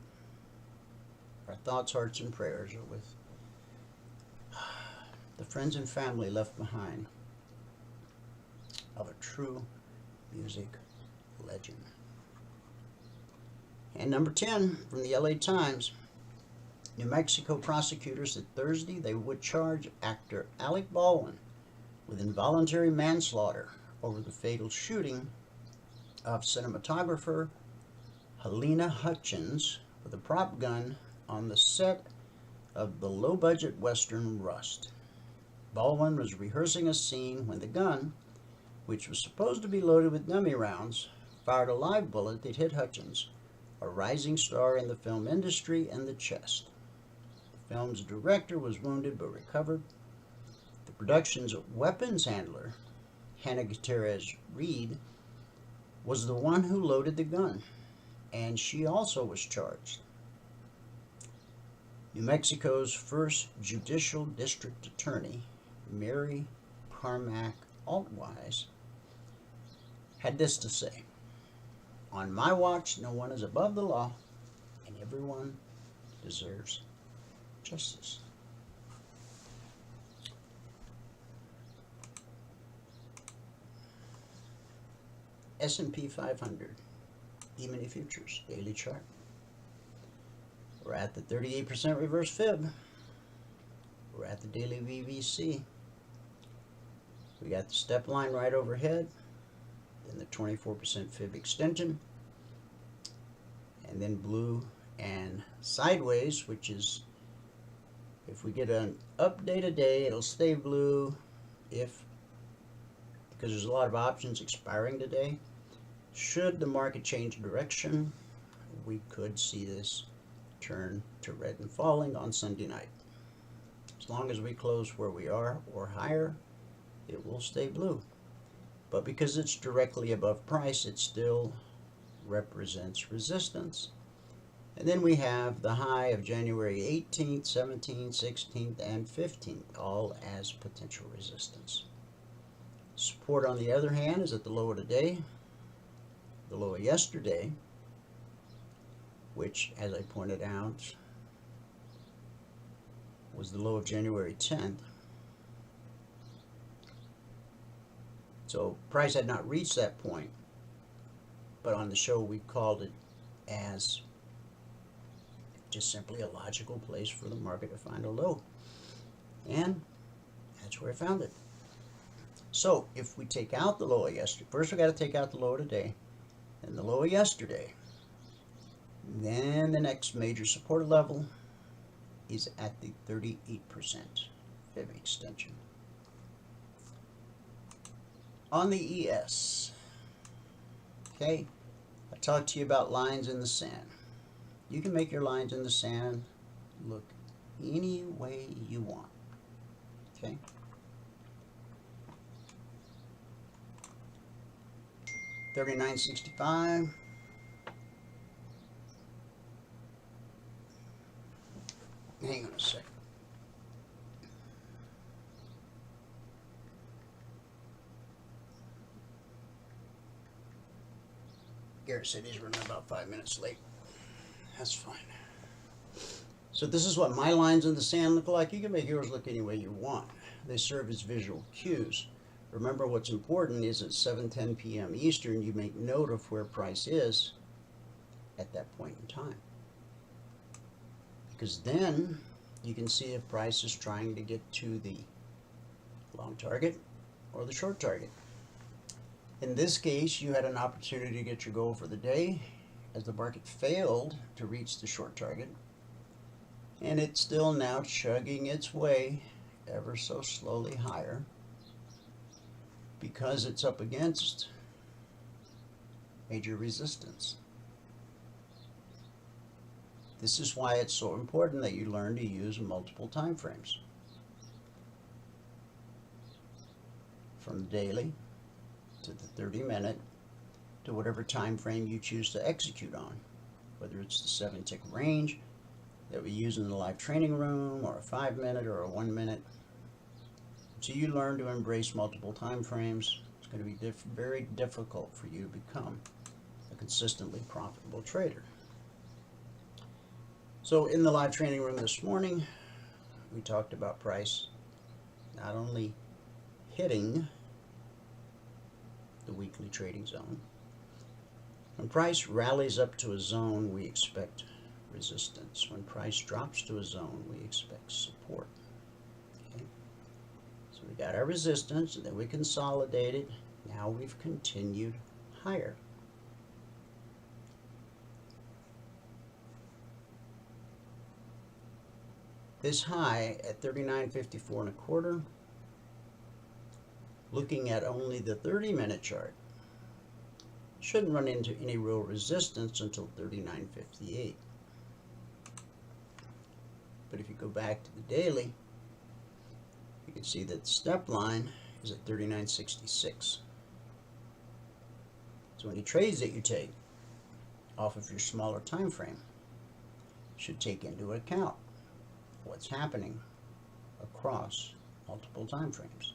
Our thoughts, hearts, and prayers are with the friends and family left behind of a true music legend. And number 10 from the LA Times. New Mexico prosecutors said Thursday they would charge actor Alec Baldwin with involuntary manslaughter over the fatal shooting of cinematographer Helena Hutchins with a prop gun on the set of the low-budget western Rust. Baldwin was rehearsing a scene when the gun, which was supposed to be loaded with dummy rounds, fired a live bullet that hit Hutchins, a rising star in the film industry, in the chest. The film's director was wounded but recovered. The production's weapons handler, Hannah Gutierrez Reed, was the one who loaded the gun, and she also was charged. New Mexico's first judicial district attorney, Mary Carmack Altwise, had this to say: "On my watch, no one is above the law, and everyone deserves justice." S&P 500, Emini Futures, daily chart. We're at the 38% reverse fib. We're at the daily VVC. We got the step line right overhead, then the 24% fib extension, and then blue and sideways, which is, if we get an update a day, it'll stay blue. Because there's a lot of options expiring today, should the market change direction, we could see this turn to red and falling on Sunday night. As long as we close where we are or higher, it will stay blue. But because it's directly above price, it still represents resistance. And then we have the high of January 18th, 17th, 16th, and 15th, all as potential resistance. Support, on the other hand, is at the low of today, the low of yesterday, which, as I pointed out, was the low of January 10th. So price had not reached that point, but on the show we called it as just simply a logical place for the market to find a low. And that's where I found it. So if we take out the low of yesterday, first we got to take out the low of today, and the low of yesterday, then the next major support level is at the 38% fib extension. On the ES, okay, I talked to you about lines in the sand. You can make your lines in the sand look any way you want, okay? $39.65. Hang on a second. Garrett said he's running about 5 minutes late. That's fine. So this is what my lines in the sand look like. You can make yours look any way you want. They serve as visual cues. Remember, what's important is at 7:10 p.m. Eastern, you make note of where price is at that point in time. Because then you can see if price is trying to get to the long target or the short target. In this case, you had an opportunity to get your goal for the day as the market failed to reach the short target, and it's still now chugging its way ever so slowly higher because it's up against major resistance. This is why it's so important that you learn to use multiple time frames, from the daily to the 30-minute to whatever time frame you choose to execute on, whether it's the 7-tick range that we use in the live training room, or a 5-minute or a 1-minute. So you learn to embrace multiple time frames. It's going to be very difficult for you to become a consistently profitable trader. So in the live training room this morning, we talked about price not only hitting the weekly trading zone. When price rallies up to a zone, we expect resistance. When price drops to a zone, we expect support. Okay? So we got our resistance, and then we consolidated. Now we've continued higher. This high at 39.54 1/4, looking at only the 30-minute chart, Shouldn't run into any real resistance until 39.58. But if you go back to the daily, you can see that the step line is at 39.66. So any trades that you take off of your smaller time frame should take into account what's happening across multiple time frames.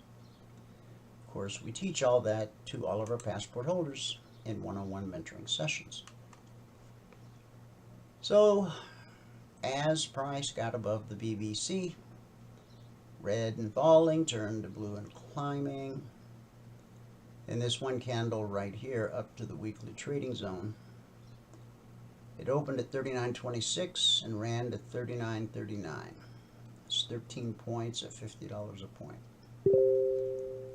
Of course, we teach all that to all of our passport holders in one-on-one mentoring sessions. So as price got above the BBC, red and falling turned to blue and climbing, and this one candle right here up to the weekly trading zone, it opened at 39.26 and ran to 39.39. It's 13 points at $50 a point.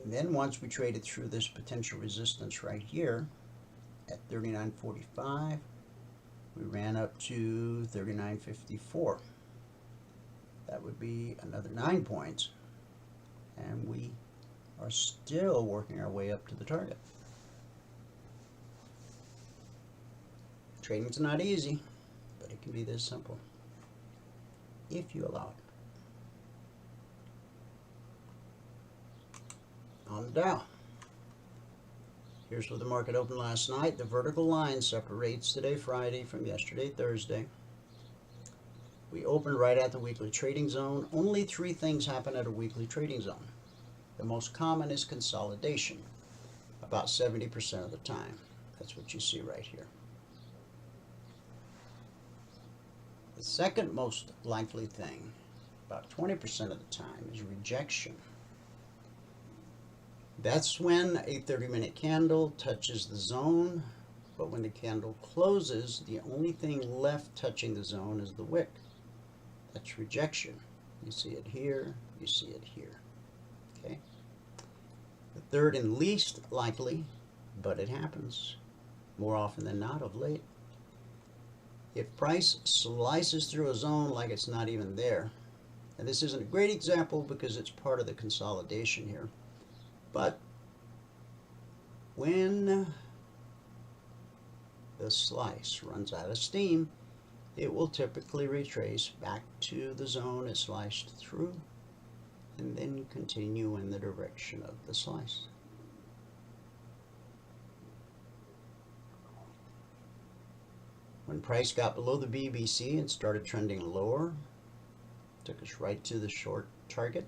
And then once we traded through this potential resistance right here at 39.45, we ran up to 39.54. That would be another 9 points, and we are still working our way up to the target. Trading's not easy, but it can be this simple if you allow it. On the Dow, here's where the market opened last night. The vertical line separates today, Friday, from yesterday, Thursday. We opened right at the weekly trading zone. Only 3 things happen at a weekly trading zone. The most common is consolidation, about 70% of the time. That's what you see right here. The second most likely thing, about 20% of the time, is rejection. That's when a 30-minute candle touches the zone, but when the candle closes, the only thing left touching the zone is the wick. That's rejection. You see it here, you see it here. Okay. The third and least likely, but it happens more often than not of late. If price slices through a zone like it's not even there, and this isn't a great example because it's part of the consolidation here, but when the slice runs out of steam, it will typically retrace back to the zone it sliced through and then continue in the direction of the slice. When price got below the BBC and started trending lower, took us right to the short target.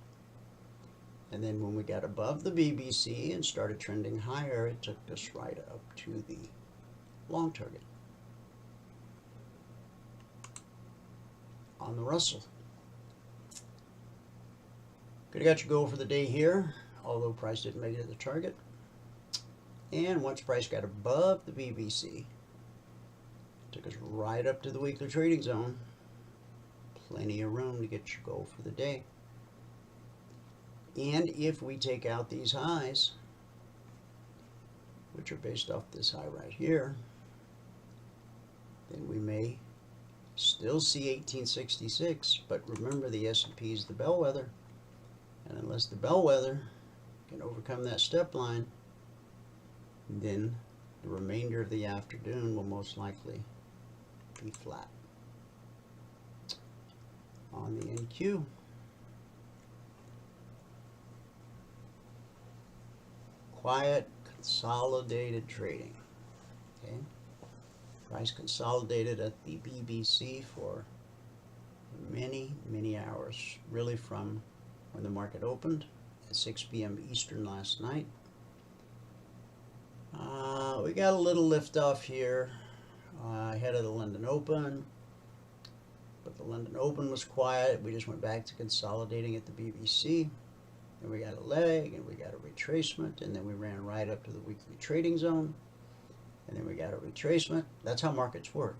And then when we got above the BBC and started trending higher, it took us right up to the long target. On the Russell, could have got your goal for the day here, although price didn't make it to the target. And once price got above the BBC, took us right up to the weekly trading zone. Plenty of room to get your goal for the day. And if we take out these highs, which are based off this high right here, then we may still see 1866, but remember the S&P is the bellwether, and unless the bellwether can overcome that step line, then the remainder of the afternoon will most likely be flat. On the NQ, quiet, consolidated trading. Okay, price consolidated at the BBC for many hours, really from when the market opened at 6 p.m. Eastern last night. We got a little lift off here ahead of the London Open, but the London Open was quiet. We just went back to consolidating at the BBC, and we got a leg, and we got a retracement, and then we ran right up to the weekly trading zone, and then we got a retracement. That's how markets work.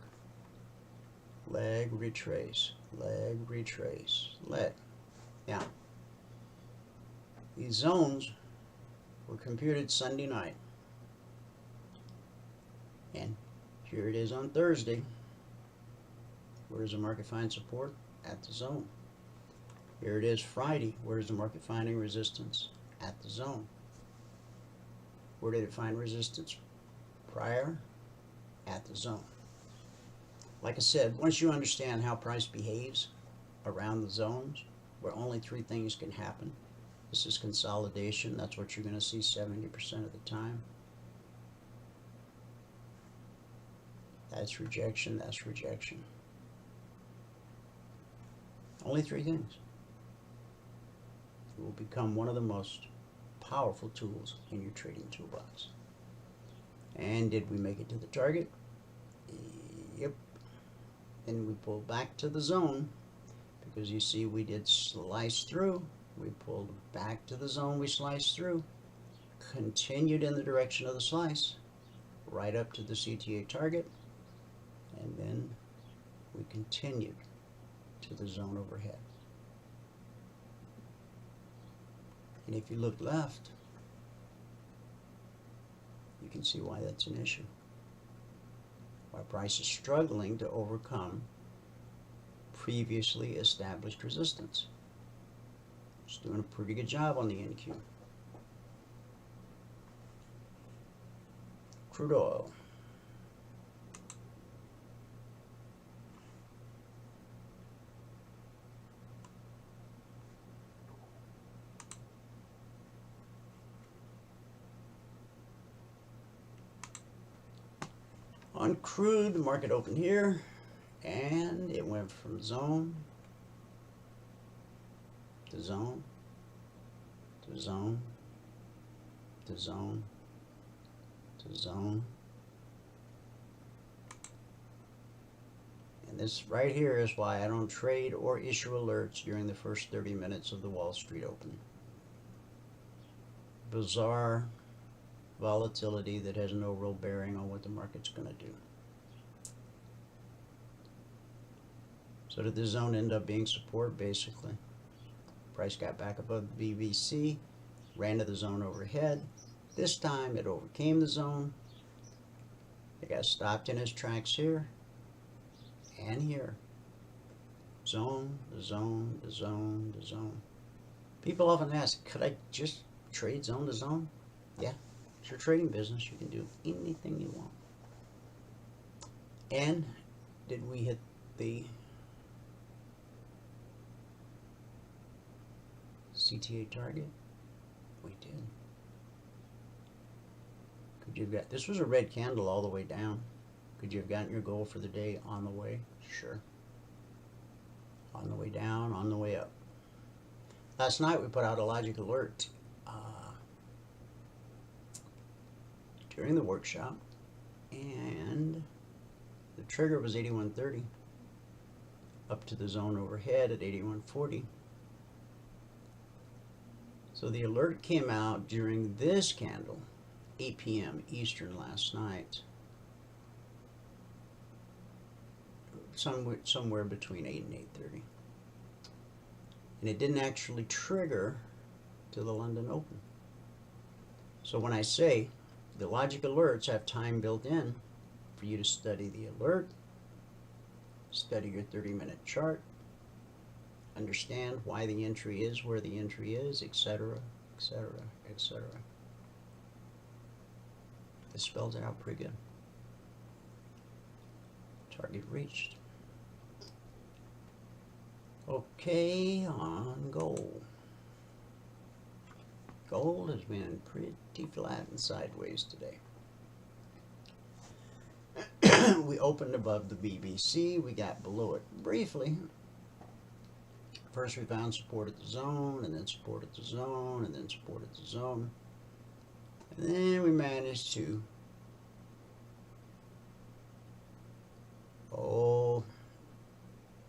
Leg, retrace, leg, retrace, leg. Now, these zones were computed Sunday night, and here it is on Thursday. Where does the market find support? At the zone. Here it is Friday. Where is the market finding resistance? At the zone. Where did it find resistance prior at the zone. Like I said, once you understand how price behaves around the zones, where only three things can happen. This is consolidation. That's what you're going to see 70% of the time. That's rejection. That's rejection. Only three things. It will become one of the most powerful tools in your trading toolbox. And did we make it to the target? Yep. Then we pull back to the zone, because you see we did slice through. We pulled back to the zone we sliced through, continued in the direction of the slice, right up to the CTA target, and then we continued to the zone overhead. And if you look left, you can see why that's an issue. Why price is struggling to overcome previously established resistance. It's doing a pretty good job on the NQ. Crude oil. On crude, the market opened here, and it went from zone to zone to zone to zone to zone. And this right here is why I don't trade or issue alerts during the first 30 minutes of the Wall Street Open. Bizarre volatility that has no real bearing on what the market's going to do. So did the zone end up being support? Basically. Price got back above the BBC, ran to the zone overhead. This time it overcame the zone. It got stopped in its tracks here and here. Zone, the zone, the zone, the zone. People often ask, could I just trade zone to zone? Yeah. It's your trading business. You can do anything you want. And did we hit the CTA target? We did. Could you have got, this was a red candle all the way down. Could you have gotten your goal for the day on the way? Sure. On the way down, on the way up. Last night we put out a logic alert during the workshop, and the trigger was 81.30 up to the zone overhead at 81.40. So the alert came out during this candle, 8 p.m. Eastern last night, somewhere between 8 and 8:30, and it didn't actually trigger to the London Open. So when I say the logic alerts have time built in for you to study the alert, study your 30-minute chart, understand why the entry is where the entry is, etc., etc., etc. This spells it out pretty good. Target reached. Okay, on gold. Gold has been pretty flat and sideways today. We opened above the BBC. We got below it briefly. First we found support at the zone, and then support at the zone, and then support at the zone. And then we managed to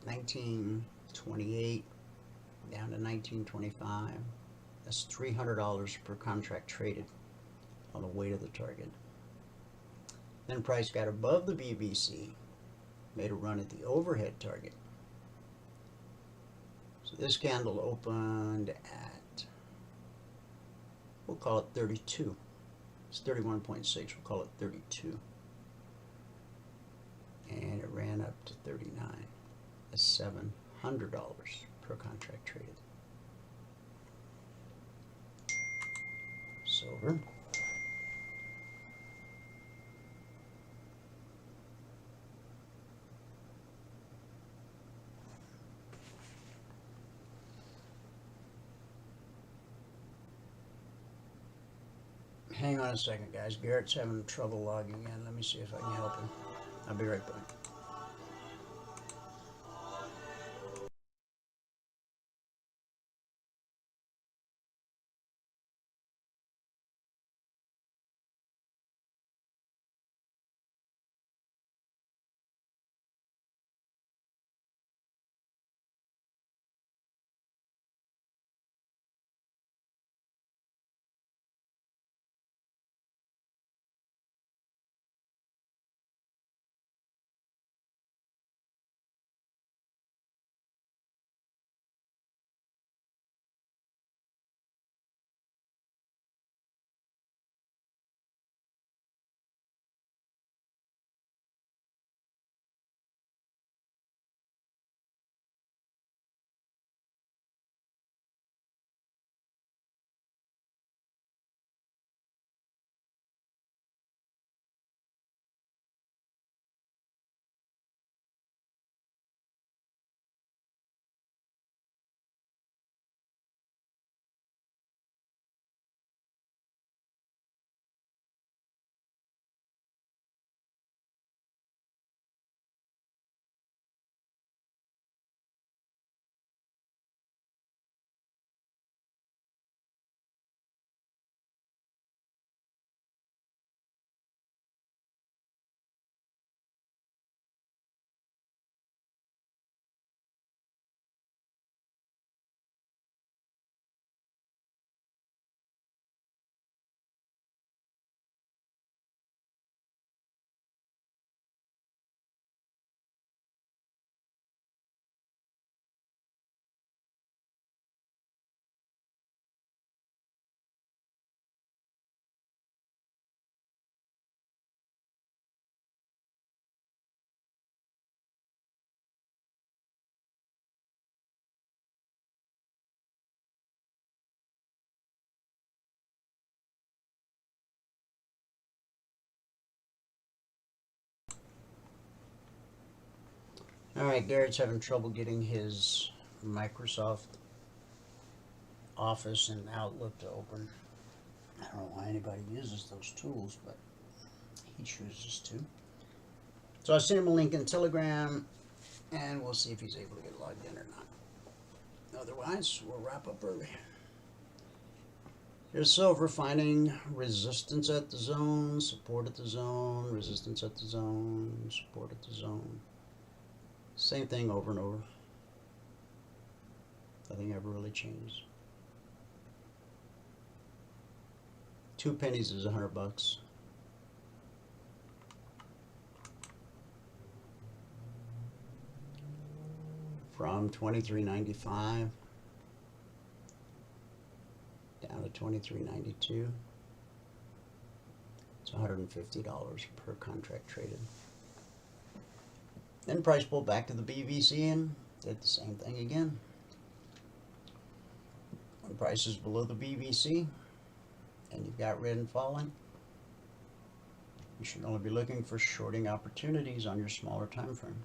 1928 down to 1925. That's $300 per contract traded on the way to the target. Then price got above the BBC, made a run at the overhead target. So this candle opened at, we'll call it 32. It's 31.6, we'll call it 32. And it ran up to 39. That's $700 per contract traded. Silver. Hang on a second, guys. Garrett's having trouble logging in. Let me see if I can help him. I'll be right back. Alright, Garrett's having trouble getting his Microsoft Office and Outlook to open. I don't know why anybody uses those tools, but he chooses to. So I sent him a link in Telegram, and we'll see if he's able to get logged in or not. Otherwise, we'll wrap up early. Here's silver finding resistance at the zone, support at the zone, resistance at the zone, support at the zone. Same thing over and over. Nothing ever really changes. 2 pennies is $100. From $23.95 down to $23.92. It's $150 per contract traded. Then price pulled back to the BVC and did the same thing again. When price is below the BVC and you've got red and falling, you should only be looking for shorting opportunities on your smaller time frame.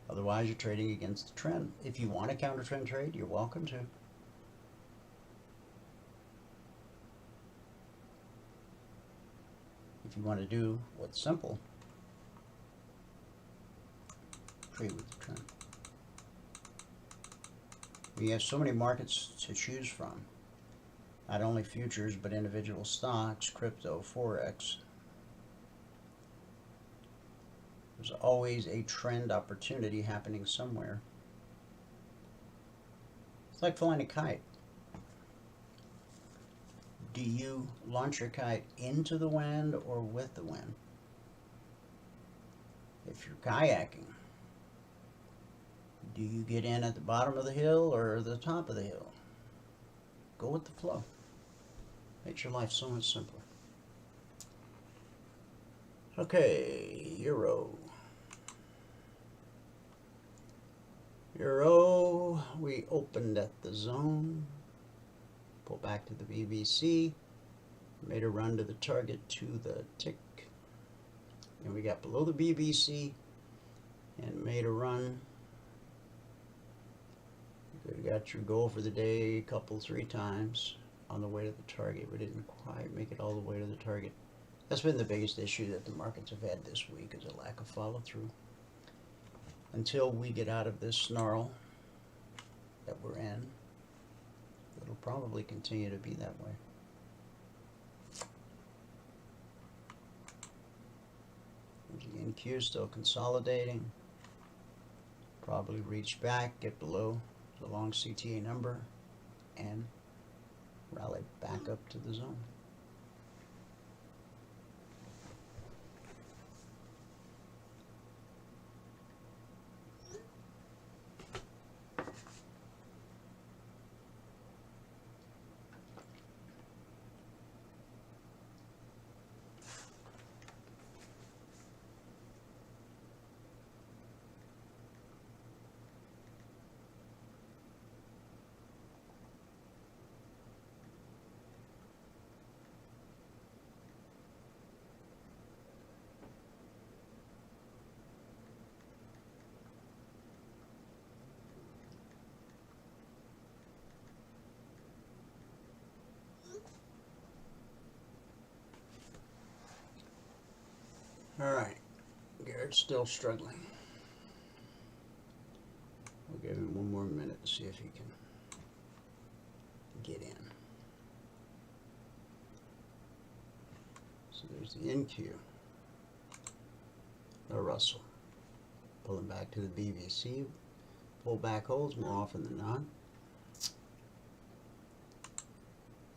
Otherwise, you're trading against the trend. If you want a counter trend trade, you're welcome to. If you want to do what's simple, trade with the trend. We have so many markets to choose from. Not only futures, but individual stocks, crypto, forex. There's always a trend opportunity happening somewhere. It's like flying a kite. Do you launch your kite into the wind or with the wind? If you're kayaking, do you get in at the bottom of the hill or the top of the hill? Go with the flow. Makes your life so much simpler. Okay, Euro. Euro, we opened at the zone, pull back to the BBC, made a run to the target to the tick, and we got below the BBC and made a run. You got your goal for the day a couple, 3 times. on the way to the target. We didn't quite make it all the way to the target. That's been the biggest issue that the markets have had this week, is a lack of follow through. Until we get out of this snarl that we're in, it'll probably continue to be that way. The NQ still consolidating. Probably reach back, get below the long CTA number, and rally back up to the zone. Alright, Garrett's still struggling. We'll give him one more minute to see if he can get in. So there's the NQ, the Russell, pulling back to the BVC, pull back holds more often than not.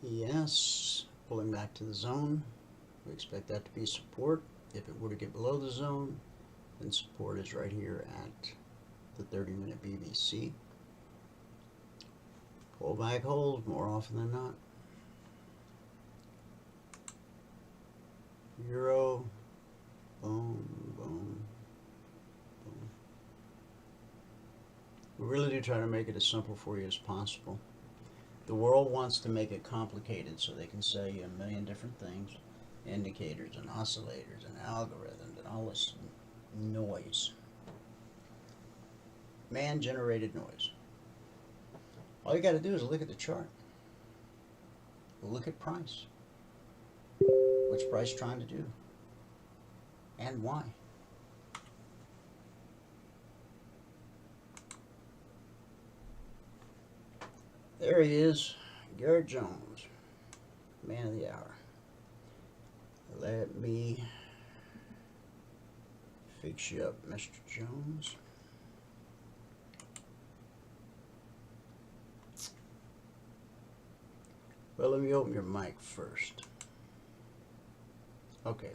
Yes, pulling back to the zone. We expect that to be support. If it were to get below the zone, then support is right here at the 30-minute BVC. Pull back hold more often than not. Euro, boom, boom, boom. We really do try to make it as simple for you as possible. The world wants to make it complicated so they can sell you a million different things. Indicators and oscillators and algorithms and all this noise. Man-generated noise. All you got to do is look at the chart. Look at price. What's price trying to do? And why? There he is, Garrett Jones, man of the hour. Let me fix you up, Mr. Jones. Well, let me open your mic first. Okay.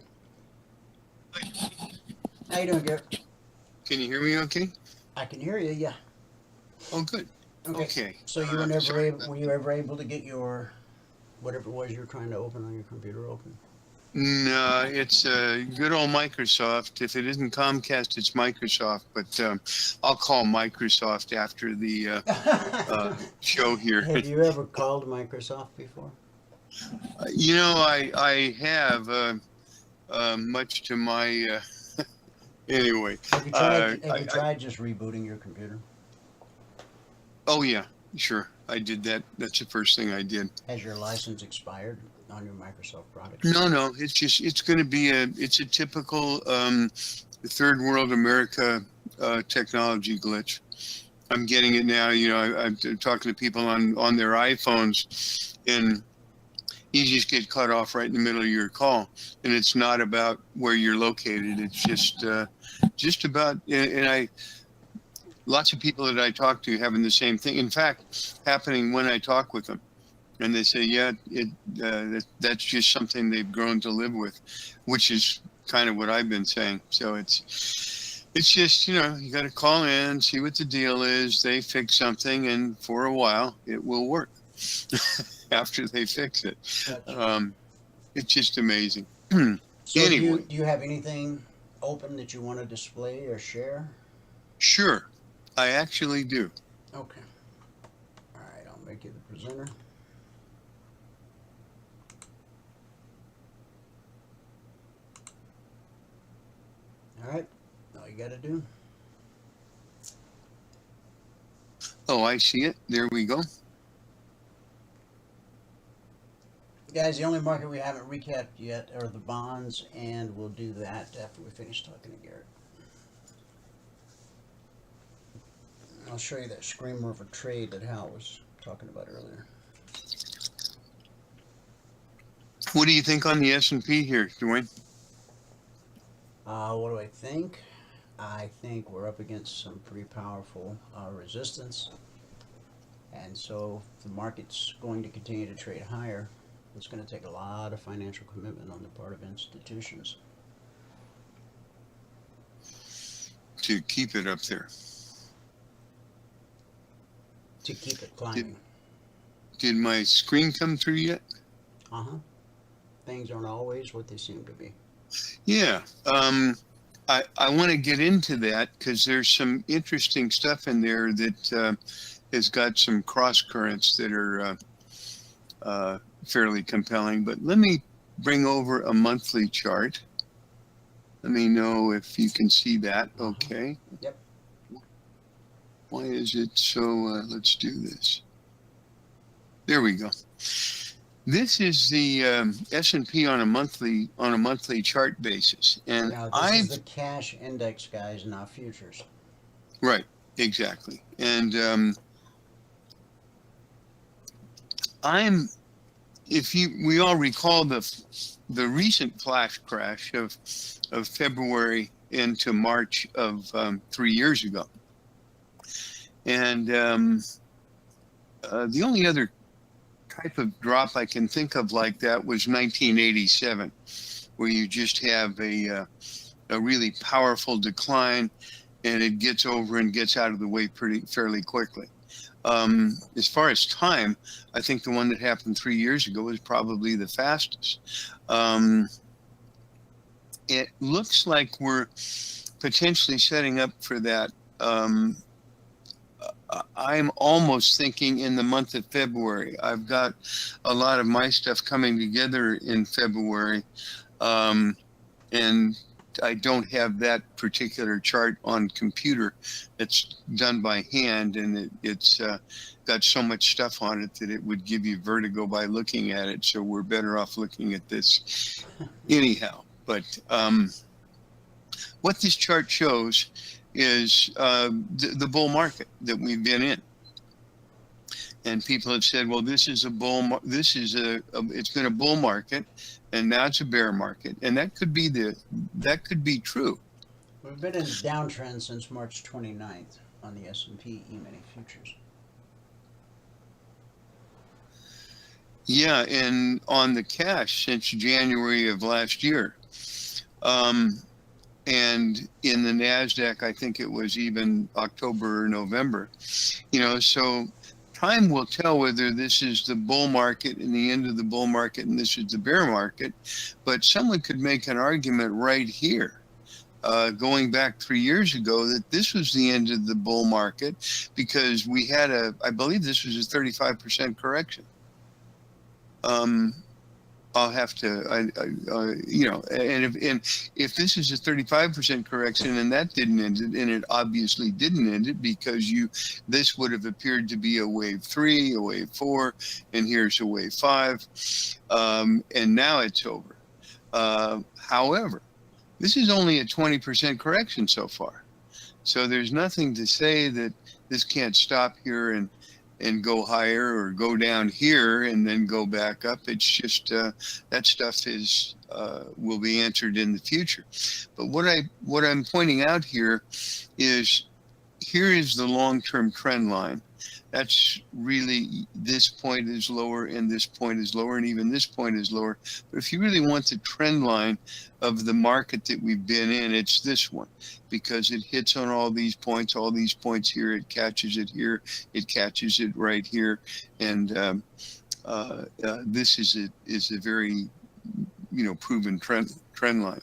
How you doing, Garrett? Can you hear me okay? I can hear you, yeah. Oh, good. Okay. So you were never able, were you ever able to get your, whatever it was you were trying to open on your computer open? No, it's good old Microsoft. If it isn't Comcast, it's Microsoft. But I'll call Microsoft after the show here. Have you ever called Microsoft before? You know, I have, much to my, anyway. Have you tried just rebooting your computer? Oh, yeah, sure. I did that. That's the first thing I did. Has your license expired on your Microsoft product? No, it's going to be it's a typical third world America technology glitch. I'm getting it now. You know, I'm talking to people on their iPhones, and you just get cut off right in the middle of your call. And it's not about where you're located. It's just about, and lots of people that I talk to having the same thing. In fact, happening when I talk with them. And they say, yeah, that's just something they've grown to live with, which is kind of what I've been saying. So it's just, you know, you got to call in, see what the deal is. They fix something, and for a while, it will work after they fix it. It's just amazing. So anyway, do you have anything open that you want to display or share? Sure, I actually do. Okay. All right, I'll make you the presenter. All right, all you got to do. Oh, I see it. There we go. Guys, the only market we haven't recapped yet are the bonds, and we'll do that after we finish talking to Garrett. I'll show you that screamer of a trade that Hal was talking about earlier. What do you think on the S&P here, Dwayne? What do I think? I think we're up against some pretty powerful resistance. And so if the market's going to continue to trade higher, it's going to take a lot of financial commitment on the part of institutions. To keep it up there. To keep it climbing. Did my screen come through yet? Uh-huh. Things aren't always what they seem to be. Yeah. I want to get into that because there's some interesting stuff in there that has got some cross currents that are fairly compelling. But let me bring over a monthly chart. Let me know if you can see that. Okay. Yep. Why is it so? Let's do this. There we go. This is the S&P on a monthly chart basis, and Now, this is the cash index, guys, not futures. Right, exactly. And we all recall the recent flash crash of February into March of 3 years ago, and the only other type of drop I can think of like that was 1987, where you just have a really powerful decline, and it gets over and gets out of the way fairly quickly. As far as time, I think the one that happened 3 years ago was probably the fastest. It looks like we're potentially setting up for that. I'm almost thinking in the month of February. I've got a lot of my stuff coming together in February, and I don't have that particular chart on computer. It's done by hand, and it's got so much stuff on it that it would give you vertigo by looking at it. So we're better off looking at this anyhow. But what this chart shows is the bull market that we've been in. And people have said, well, this is a bull, it's been a bull market, and now it's a bear market. And that could be true. We've been in a downtrend since March 29th on the S&P E-mini futures. Yeah, and on the cash since January of last year. And in the NASDAQ, I think it was even October or November. So time will tell whether this is the bull market and the end of the bull market and this is the bear market. But someone could make an argument right here, going back 3 years ago, that this was the end of the bull market because we had I believe this was a 35% correction. I'll have to, and if this is a 35% correction and that didn't end it, and it obviously didn't end it because this would have appeared to be a wave 3, a wave 4, and here's a wave 5, and now it's over. However, this is only a 20% correction so far, so there's nothing to say that this can't stop here and go higher or go down here and then go back up. It's just that stuff will be answered in the future. But what I'm pointing out here is the long-term trend line. That's really, this point is lower and this point is lower and even this point is lower. But if you really want the trend line of the market that we've been in, it's this one, because it hits on all these points here, it catches it here, it catches it right here. And this is a very, proven trend line.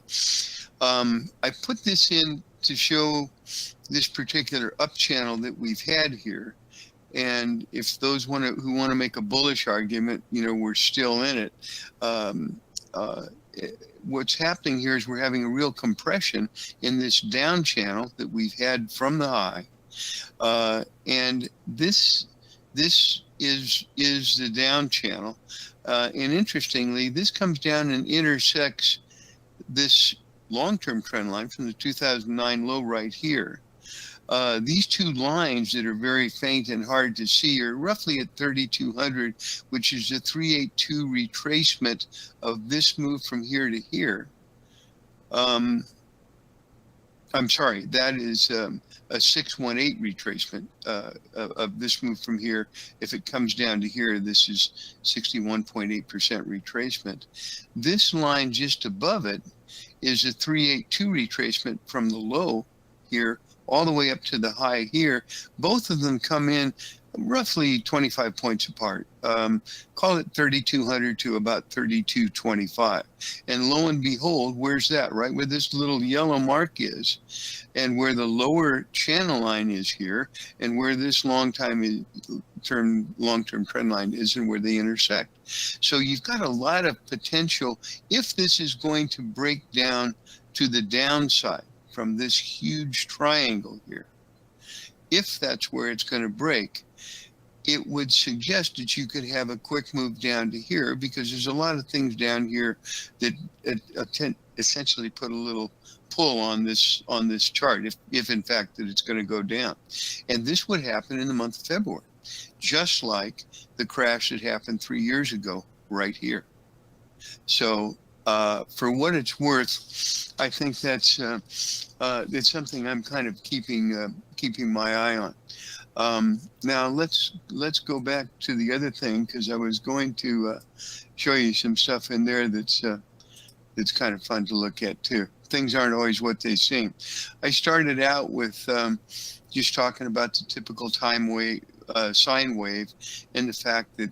I put this in to show this particular up channel that we've had here. And if those who want to make a bullish argument, we're still in it. What's happening here is we're having a real compression in this down channel that we've had from the high. And this This is the down channel. And interestingly, this comes down and intersects this long-term trend line from the 2009 low right here. These two lines that are very faint and hard to see are roughly at 3,200, which is a 382 retracement of this move from here to here. I'm sorry, that is a 618 retracement of this move from here. If it comes down to here, this is 61.8% retracement. This line just above it is a 382 retracement from the low here all the way up to the high here. Both of them come in roughly 25 points apart. Call it 3,200 to about 3,225. And lo and behold, where's that? Right where this little yellow mark is, and where the lower channel line is here, and where this long-term trend line is, and where they intersect. So you've got a lot of potential if this is going to break down to the downside from this huge triangle here. If that's where it's going to break, it would suggest that you could have a quick move down to here, because there's a lot of things down here that essentially put a little pull on this chart, if in fact that it's going to go down. And this would happen in the month of February, just like the crash that happened 3 years ago right here. So for what it's worth, I think that's something I'm kind of keeping my eye on. Now let's go back to the other thing, because I was going to show you some stuff in there that's kind of fun to look at too. Things aren't always what they seem. I started out with just talking about the typical time wave, sine wave, and the fact that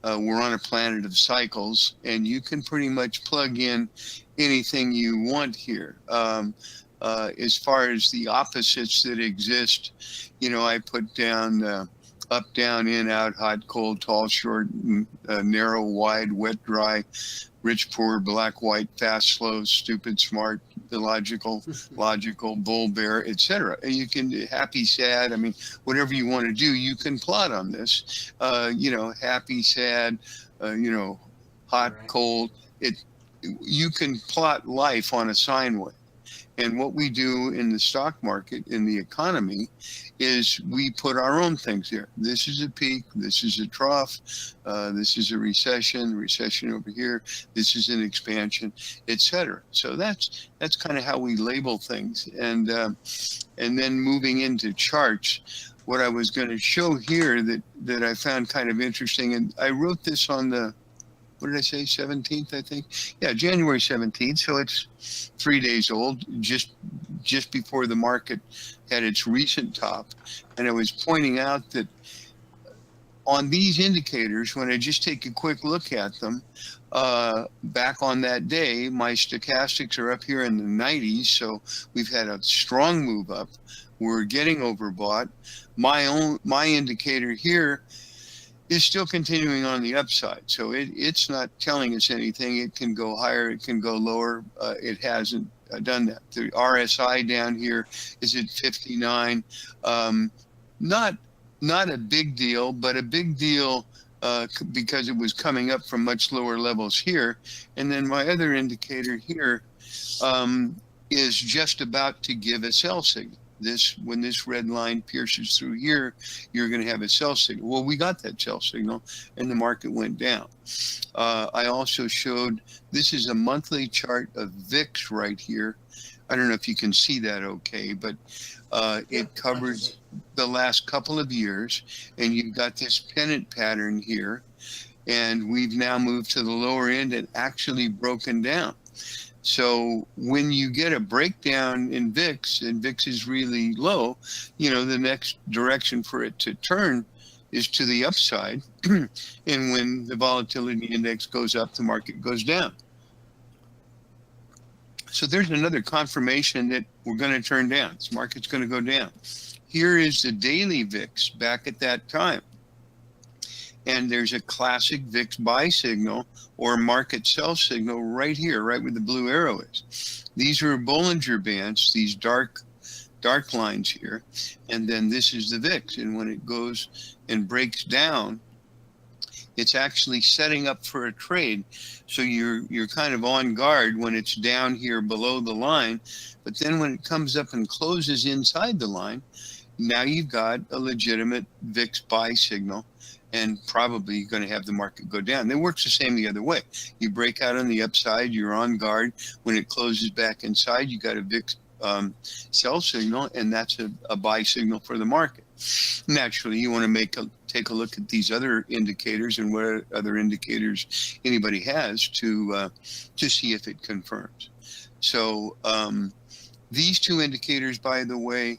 we're on a planet of cycles, and you can pretty much plug in anything you want here. As far as the opposites that exist, I put down up, down, in, out, hot, cold, tall, short, narrow, wide, wet, dry, rich, poor, black, white, fast, slow, stupid, smart, illogical, logical, bull, bear, etc. And you can, happy, sad, I mean, whatever you want to do, you can plot on this. Happy, sad, hot, Right. cold. You can plot life on a sine wave. And what we do in the stock market, in the economy, is we put our own things here. This is a peak, this is a trough, this is a recession over here, this is an expansion, etc. So that's kind of how we label things. And then moving into charts, what I was going to show here that I found kind of interesting, and I wrote this on the, what did I say, 17th, I think? Yeah, January 17th, so it's 3 days old, just before the market had its recent top. And I was pointing out that on these indicators, when I just take a quick look at them, back on that day, my stochastics are up here in the 90s, so we've had a strong move up. We're getting overbought. My indicator here is still continuing on the upside. So it's not telling us anything. It can go higher, it can go lower. It hasn't done that. The RSI down here is at 59. Not a big deal, but a big deal because it was coming up from much lower levels here. And then my other indicator here is just about to give a sell signal. When this red line pierces through here, you're going to have a sell signal. Well, we got that sell signal, and the market went down. I also showed, this is a monthly chart of VIX right here. I don't know if you can see that okay, but it covers the last couple of years, and you've got this pennant pattern here, and we've now moved to the lower end and actually broken down. So when you get a breakdown in VIX, and VIX is really low, the next direction for it to turn is to the upside. And when the volatility index goes up, the market goes down. So there's another confirmation that we're going to turn down. This market's going to go down. Here is the daily VIX back at that time. And there's a classic VIX buy signal or market sell signal right here, right where the blue arrow is. These are Bollinger Bands, these dark dark lines here, and then this is the VIX. And when it goes and breaks down, it's actually setting up for a trade. So you're kind of on guard when it's down here below the line, but then when it comes up and closes inside the line, now you've got a legitimate VIX buy signal, and probably going to have the market go down. It works the same the other way. You break out on the upside, you're on guard. When it closes back inside, you got a VIX sell signal, and that's a buy signal for the market. Naturally, you want to take a look at these other indicators and what other indicators anybody has to see if it confirms. So these two indicators, by the way,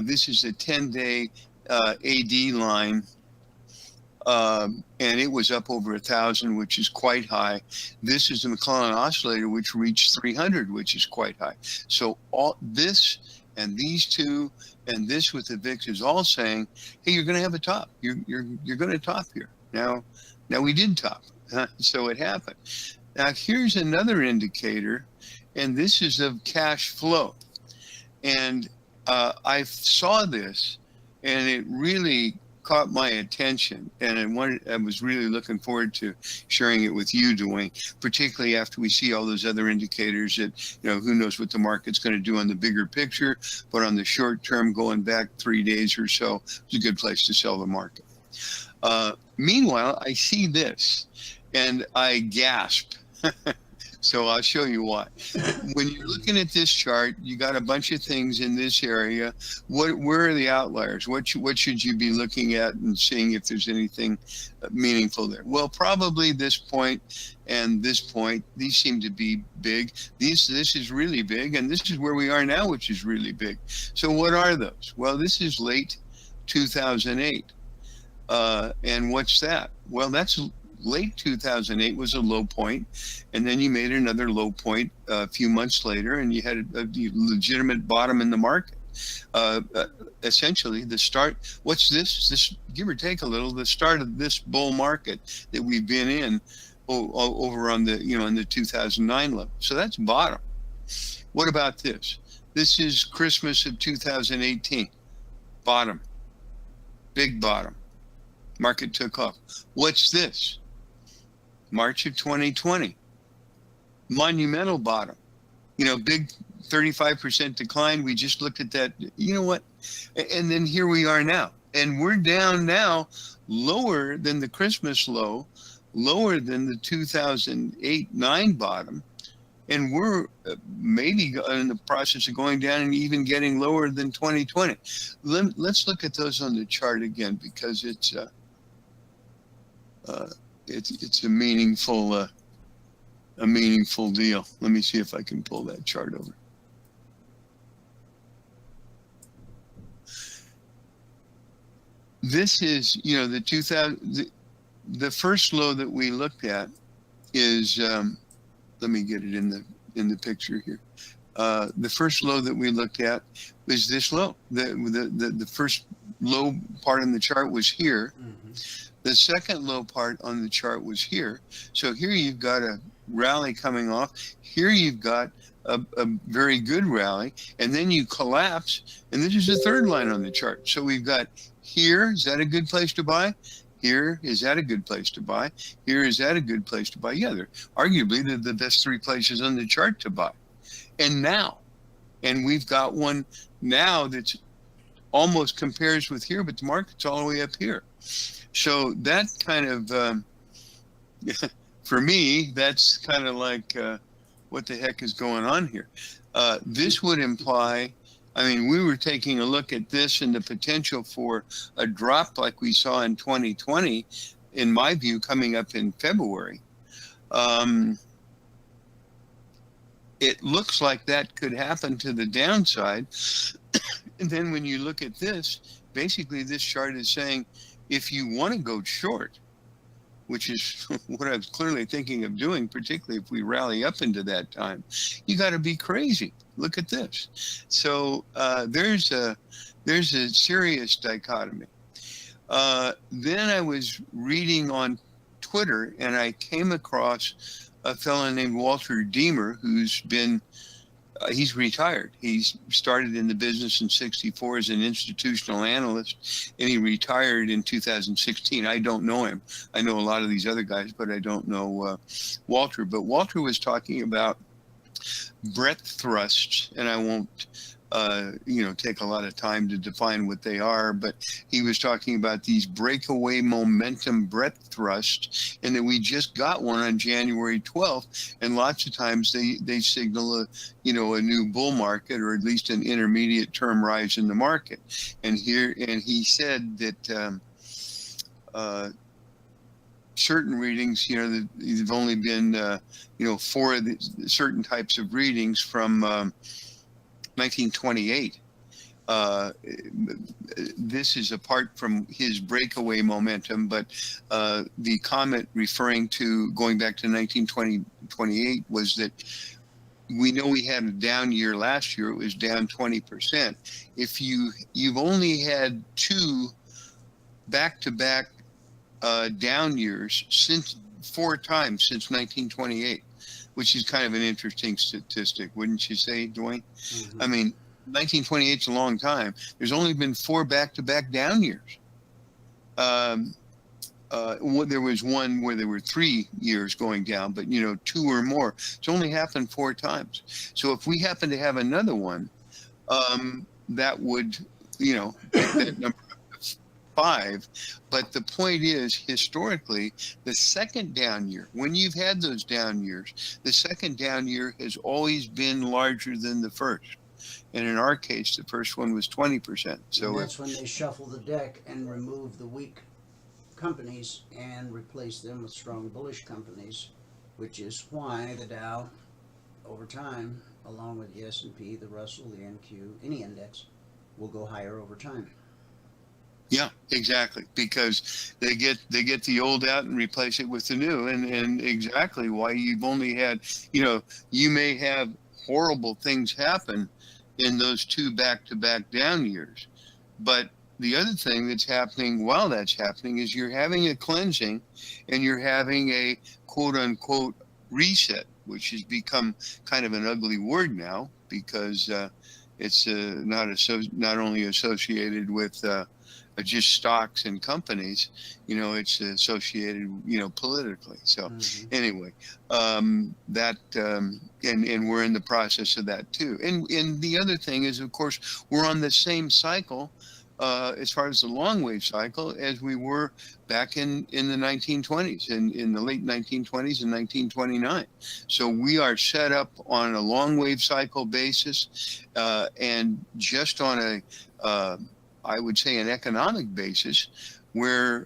this is a 10-day AD line, and it was up over 1,000, which is quite high. This is the McClellan oscillator, which reached 300, which is quite high. So all this and these two and this with the VIX is all saying, hey, you're going to have a top. You're going to top here. Now we did top, so it happened. Now here's another indicator, and this is of cash flow. And I saw this, and it really caught my attention, and I was really looking forward to sharing it with you, Dwayne, particularly after we see all those other indicators that, who knows what the market's going to do on the bigger picture, but on the short term, going back 3 days or so, it's a good place to sell the market. Meanwhile, I see this, and I gasp. So I'll show you why. When you're looking at this chart, you got a bunch of things in this area. Where are the outliers? What should you be looking at and seeing if there's anything meaningful there? Well, probably this point and this point. These seem to be big. This is really big, and this is where we are now, which is really big. So what are those? Well, this is late 2008. And what's that? Well, that's late 2008 was a low point, and then you made another low point a few months later, and you had a legitimate bottom in the market. Essentially, the start. What's this? This, give or take a little, the start of this bull market that we've been in over on the in the 2009 level. So that's bottom. What about this? This is Christmas of 2018. Bottom. Big bottom. Market took off. What's this? March of 2020, monumental bottom, big 35% decline. We just looked at that, and then here we are now, and we're down now lower than the Christmas low, lower than the 2008-9 bottom, and we're maybe in the process of going down and even getting lower than 2020. Let's look at those on the chart again, because it's a meaningful deal. Let me see if I can pull that chart over. This is, the first low that we looked at is, let me get it in the picture here. The first low that we looked at was this low. The first low part in the chart was here. Mm-hmm. The second low part on the chart was here. So here you've got a rally coming off. Here you've got a very good rally, and then you collapse, and this is the third line on the chart. So we've got here, is that a good place to buy? Here, is that a good place to buy? Here, is that a good place to buy? Yeah, they're arguably the best three places on the chart to buy. And now, and we've got one now that's almost compares with here, but the market's all the way up here. So that kind of, for me, that's kind of like, what the heck is going on here? This would imply, we were taking a look at this and the potential for a drop like we saw in 2020, in my view, coming up in February. It looks like that could happen to the downside. And then when you look at this, basically this chart is saying, if you want to go short, which is what I was clearly thinking of doing, particularly if we rally up into that time, you got to be crazy. Look at this. So there's a serious dichotomy. Then I was reading on Twitter, and I came across a fellow named Walter Deemer, who's been he's retired. He's started in the business in '64 as an institutional analyst, and he retired in 2016. I don't know him. I know a lot of these other guys, but I don't know Walter. But Walter was talking about breadth thrusts, and I won't take a lot of time to define what they are, but he was talking about these breakaway momentum breadth thrusts, and that we just got one on January 12th, and lots of times they signal a new bull market, or at least an intermediate term rise in the market. And he said that certain readings, there've only been 4 of the certain types of readings from 1928. This is apart from his breakaway momentum, but the comment referring to going back to 1928 was that we know we had a down year last year. It was down 20%. If you've only had 2 back-to-back down years since 4 times since 1928, which is kind of an interesting statistic, wouldn't you say, Dwayne? Mm-hmm. I mean, 1928 is a long time. There's only been 4 back-to-back down years. There was one where there were 3 years going down, but 2 or more. It's only happened 4 times. So if we happen to have another one, that would, take that number up to 5. But the point is, historically, the second down year, when you've had those down years, the second down year has always been larger than the first. And in our case, the first one was 20%. So and that's when they shuffle the deck and remove the weak companies and replace them with strong bullish companies, which is why the Dow, over time, along with the S&P, the Russell, the NQ, any index, will go higher over time. Yeah, exactly, because they get the old out and replace it with the new, and exactly why you've only had, you may have horrible things happen in those 2 back-to-back down years, but the other thing that's happening while that's happening is you're having a cleansing, and you're having a quote-unquote reset, which has become kind of an ugly word now, because it's not only associated with just stocks and companies, it's associated, politically. So anyway, that, and we're in the process of that too. And the other thing is, of course, we're on the same cycle, as far as the long wave cycle, as we were back in the 1920s, in the late 1920s and 1929. So we are set up on a long wave cycle basis, and just on a, I would say, an economic basis, where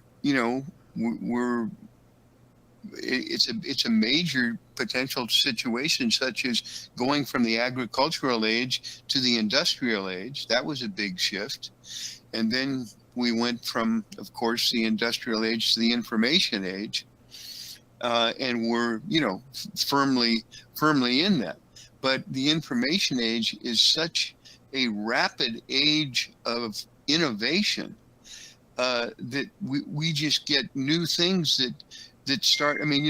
it's a major potential situation, such as going from the agricultural age to the industrial age. That was a big shift, and then we went from, of course, the industrial age to the information age, and we're firmly in that. But the information age is such a rapid age of innovation, that we just get new things that start. I mean,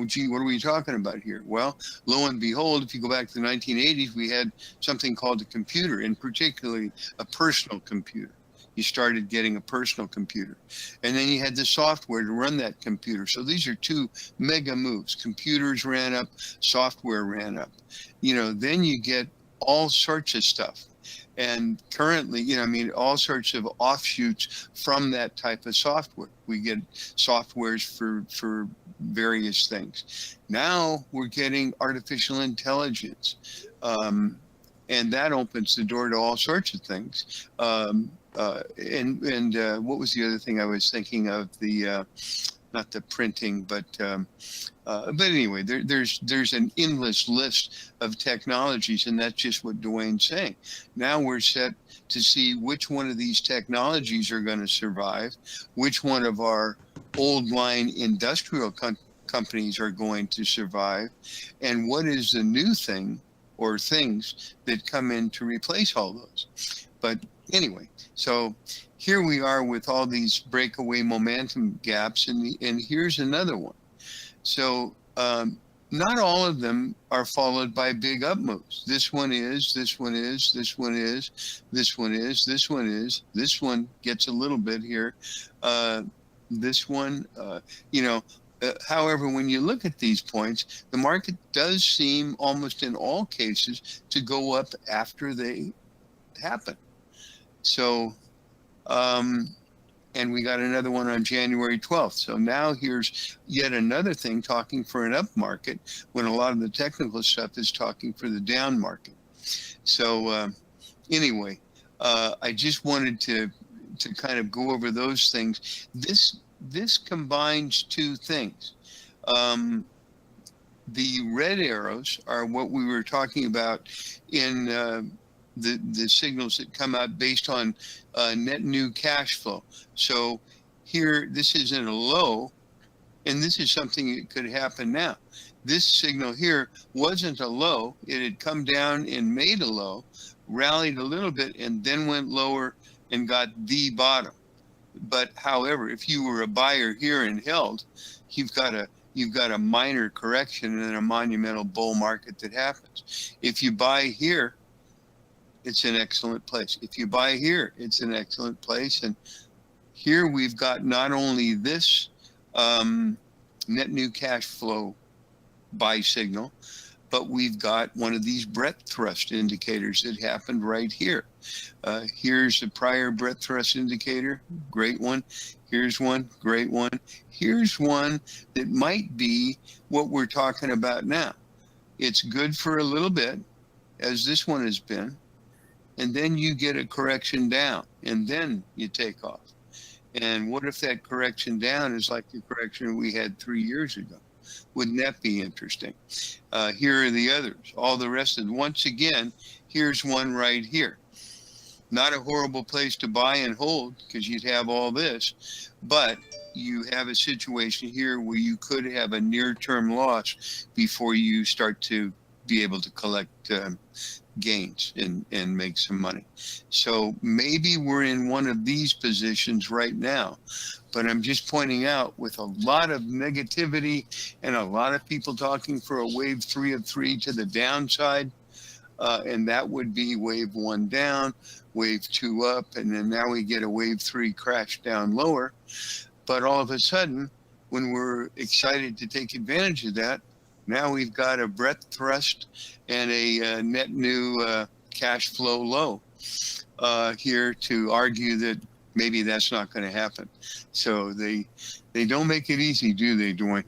gee, what are we talking about here? Well, lo and behold, if you go back to the 1980s, we had something called a computer, and particularly a personal computer. You started getting a personal computer, and then you had the software to run that computer. So these are 2 mega moves. Computers ran up, software ran up. Then you get all sorts of stuff. And currently, all sorts of offshoots from that type of software. We get softwares for various things. Now we're getting artificial intelligence, and that opens the door to all sorts of things. And what was the other thing I was thinking of? Not the printing, but anyway, there's an endless list of technologies, and that's just what Dwayne's saying. Now we're set to see which one of these technologies are going to survive, which one of our old line industrial companies are going to survive, and what is the new thing or things that come in to replace all those. But anyway, so here we are with all these breakaway momentum gaps, and here's another one. So not all of them are followed by big up moves. This one is, this one is, this one is, this one is, this one is, this one gets a little bit here. This one, however, when you look at these points, the market does seem almost in all cases to go up after they happen. So, and we got another one on January 12th. So now here's yet another thing talking for an up market when a lot of the technical stuff is talking for the down market. So anyway, I just wanted to kind of go over those things. This combines two things. The red arrows are what we were talking about in the signals that come out based on net new cash flow. So here, this is in a low, and this is something that could happen now. This signal here wasn't a low. It had come down and made a low, rallied a little bit, and then went lower and got the bottom. But however, if you were a buyer here and held, you've got a minor correction and a monumental bull market that happens. If you buy here, it's an excellent place. If you buy here, it's an excellent place. And here we've got not only this net new cash flow buy signal, but we've got one of these breadth thrust indicators that happened right here. Here's a prior breadth thrust indicator, great one. Here's one, great one. Here's one that might be what we're talking about now. It's good for a little bit, as this one has been, and then you get a correction down, and then you take off. And what if that correction down is like the correction we had 3 years ago? Wouldn't that be interesting? Here are the others, all the rest of them. Once again, here's one right here. Not a horrible place to buy and hold because you'd have all this, but you have a situation here where you could have a near-term loss before you start to be able to collect gains and make some money. So maybe we're in one of these positions right now, but I'm just pointing out with a lot of negativity and a lot of people talking for a wave 3 of 3 to the downside, and that would be wave 1 down, wave 2 up, and then now we get a wave 3 crash down lower. But all of a sudden, when we're excited to take advantage of that, now we've got a breadth thrust and a net new cash flow low here to argue that maybe that's not going to happen. So they don't make it easy, do they, Dwayne?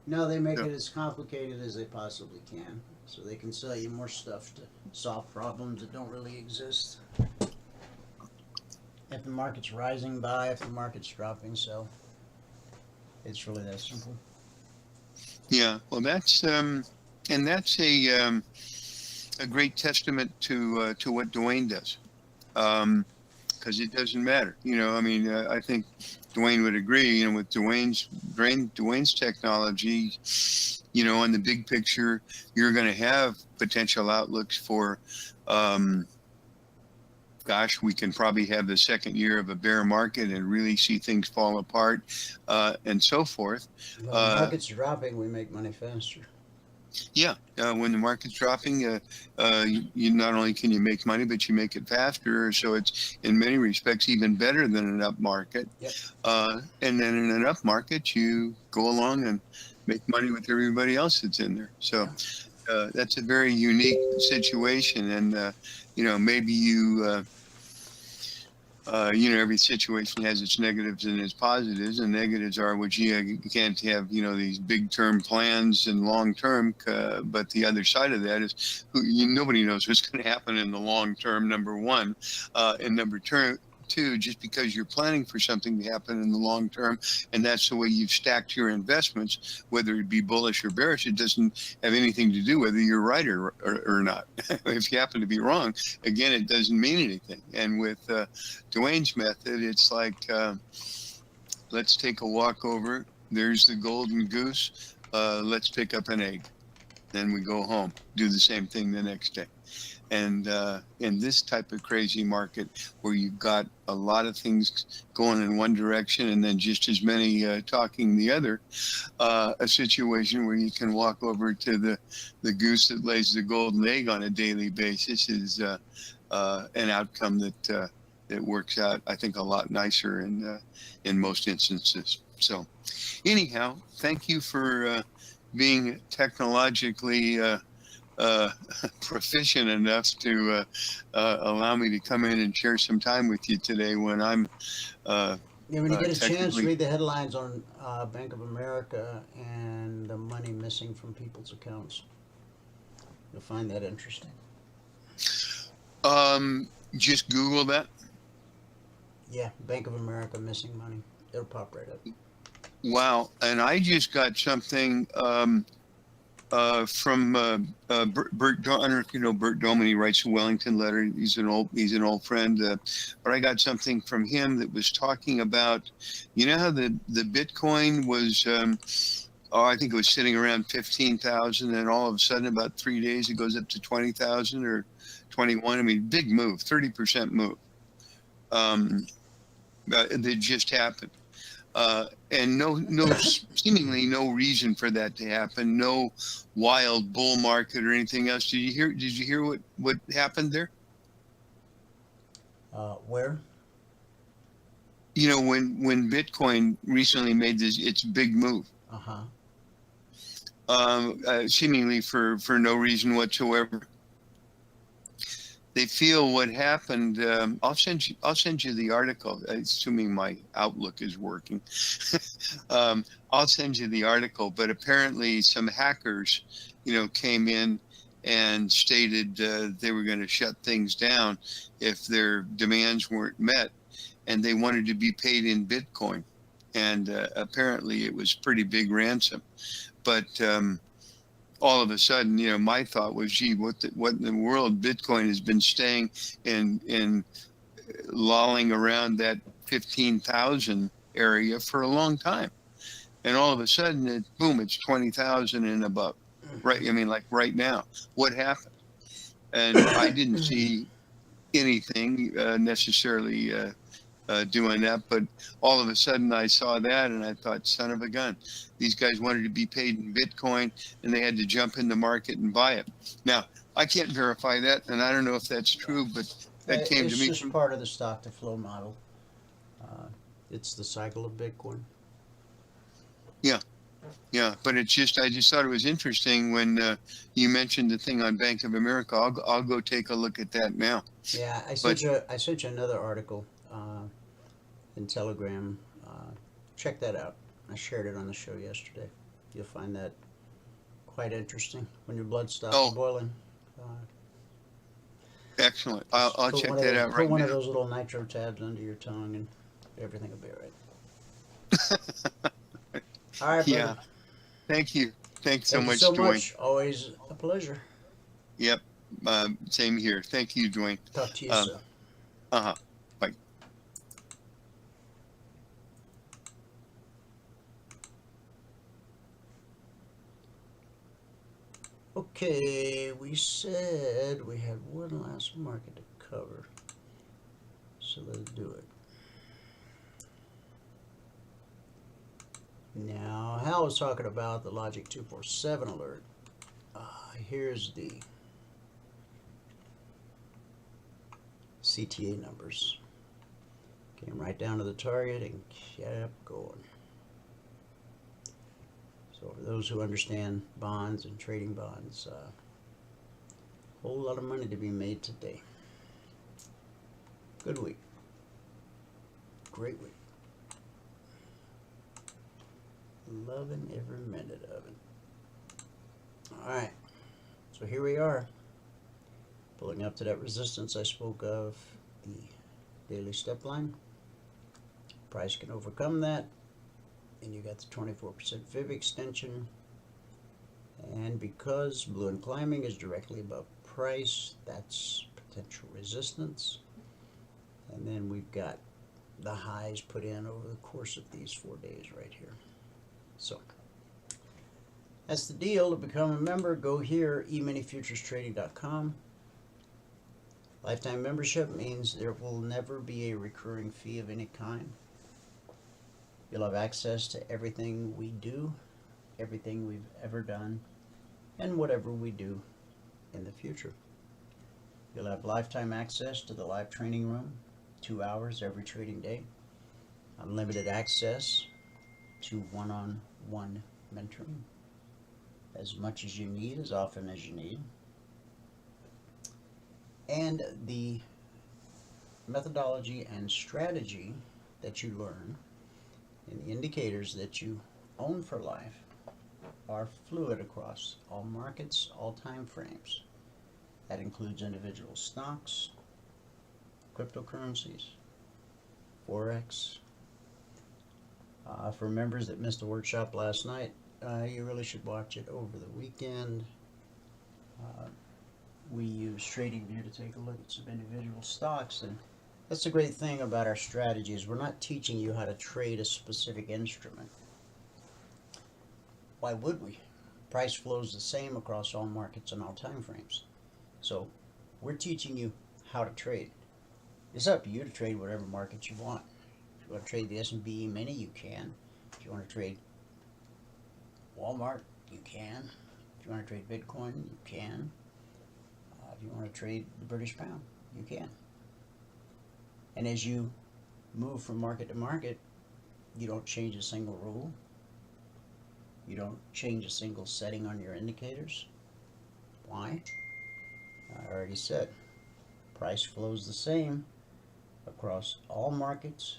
No, they make it as complicated as they possibly can, so they can sell you more stuff to solve problems that don't really exist. If the market's rising, buy. If the market's dropping, sell. It's really that simple. Yeah, well, that's and that's a great testament to what Dwayne does, because it doesn't matter. I mean, I think Dwayne would agree. With Dwayne's technology, on the big picture, you're going to have potential outlooks for. Gosh, we can probably have the second year of a bear market and really see things fall apart and so forth. When the market's dropping, we make money faster. Yeah, when the market's dropping, you not only can you make money, but you make it faster. So it's in many respects even better than an up market. Yep. And then in an up market, you go along and make money with everybody else that's in there. So that's a very unique situation. And, maybe every situation has its negatives and its positives, and negatives are, you can't have, these big term plans and long term, but the other side of that is nobody knows what's going to happen in the long term, number one, and number two, just because you're planning for something to happen in the long term, and that's the way you've stacked your investments, whether it be bullish or bearish, it doesn't have anything to do whether you're right or not. If you happen to be wrong, again, it doesn't mean anything. And with Dwayne's method, it's like, let's take a walk over. There's the golden goose. Let's pick up an egg. Then we go home, do the same thing the next day. And in this type of crazy market where you've got a lot of things going in one direction and then just as many talking the other, a situation where you can walk over to the goose that lays the golden egg on a daily basis is an outcome that works out, I think, a lot nicer in most instances. So anyhow, thank you for being technologically proficient enough to allow me to come in and share some time with you today when I'm Yeah, when you get a chance, technically. read the headlines on Bank of America and the money missing from people's accounts. You'll find that interesting. Just Google that. Yeah, Bank of America missing money. It'll pop right up. Wow. And I just got something from Bert. I don't know if you know Bert Doman. He writes a Wellington letter. He's an old friend. But I got something from him that was talking about, you know how the Bitcoin was, I think it was sitting around 15,000, and all of a sudden, about 3 days, it goes up to 20,000 or 21. I mean, big move, 30% move. That just happened. And seemingly no reason for that to happen. No wild bull market or anything else. Did you hear what happened there? Where? You know, when Bitcoin recently made its big move, seemingly for no reason whatsoever. They feel what happened. I'll send you the article, assuming my Outlook is working. I'll send you the article. But apparently, some hackers, came in and stated they were going to shut things down if their demands weren't met, and they wanted to be paid in Bitcoin. And apparently, it was pretty big ransom. But all of a sudden, my thought was, gee, what in the world? Bitcoin has been staying in lolling around that 15,000 area for a long time, and all of a sudden, it's 20,000 and above. Right? I mean, like right now, what happened? And I didn't see anything necessarily doing that, but all of a sudden I saw that and I thought, son of a gun, these guys wanted to be paid in Bitcoin and they had to jump in the market and buy it. Now, I can't verify that, and I don't know if that's true, but that came to me. It's just part of the stock to flow model. It's the cycle of Bitcoin. Yeah, but I just thought it was interesting when you mentioned the thing on Bank of America. I'll go take a look at that now. Yeah, I sent you another article in Telegram. Check that out. I shared it on the show yesterday. You'll find that quite interesting when your blood stops boiling. Excellent. I'll check that out right now. Put one of those little nitro tabs under your tongue and everything will be all right. All right, brother. Yeah. Thank you. Thanks so much, Dwayne. Much. Always a pleasure. Yep. Same here. Thank you, Dwayne. Talk to you soon. Bye. Okay, we said we had one last market to cover, so let's do it. Now, Hal was talking about the Logic 247 alert. Here's the CTA numbers. Came right down to the target and kept going. So for those who understand bonds and trading bonds, a whole lot of money to be made today. Good week. Great week. Loving every minute of it. Alright, so here we are. Pulling up to that resistance I spoke of, the daily step line. Price can overcome that. And you got the 24% fib extension. And because blue and climbing is directly above price, that's potential resistance. And then we've got the highs put in over the course of these 4 days right here. So that's the deal. To become a member, go here, eminifuturestrading.com. Lifetime membership means there will never be a recurring fee of any kind. You'll have access to everything we do, everything we've ever done, and whatever we do in the future. You'll have lifetime access to the live training room, 2 hours every trading day, unlimited access to one-on-one mentoring, as much as you need, as often as you need, and the methodology and strategy that you learn and the indicators that you own for life are fluid across all markets, all time frames. That includes individual stocks, cryptocurrencies, Forex. For members that missed the workshop last night, you really should watch it over the weekend. We use TradingView to take a look at some individual stocks, and that's the great thing about our strategies. We're not teaching you how to trade a specific instrument. Why would we? Price flows the same across all markets and all time frames. So we're teaching you how to trade. It's up to you to trade whatever market you want. If you want to trade the S&P Emini, you can. If you want to trade Walmart, you can. If you want to trade Bitcoin, you can. If you want to trade the British pound, you can. And as you move from market to market, you don't change a single rule. You don't change a single setting on your indicators. Why? I already said, price flows the same across all markets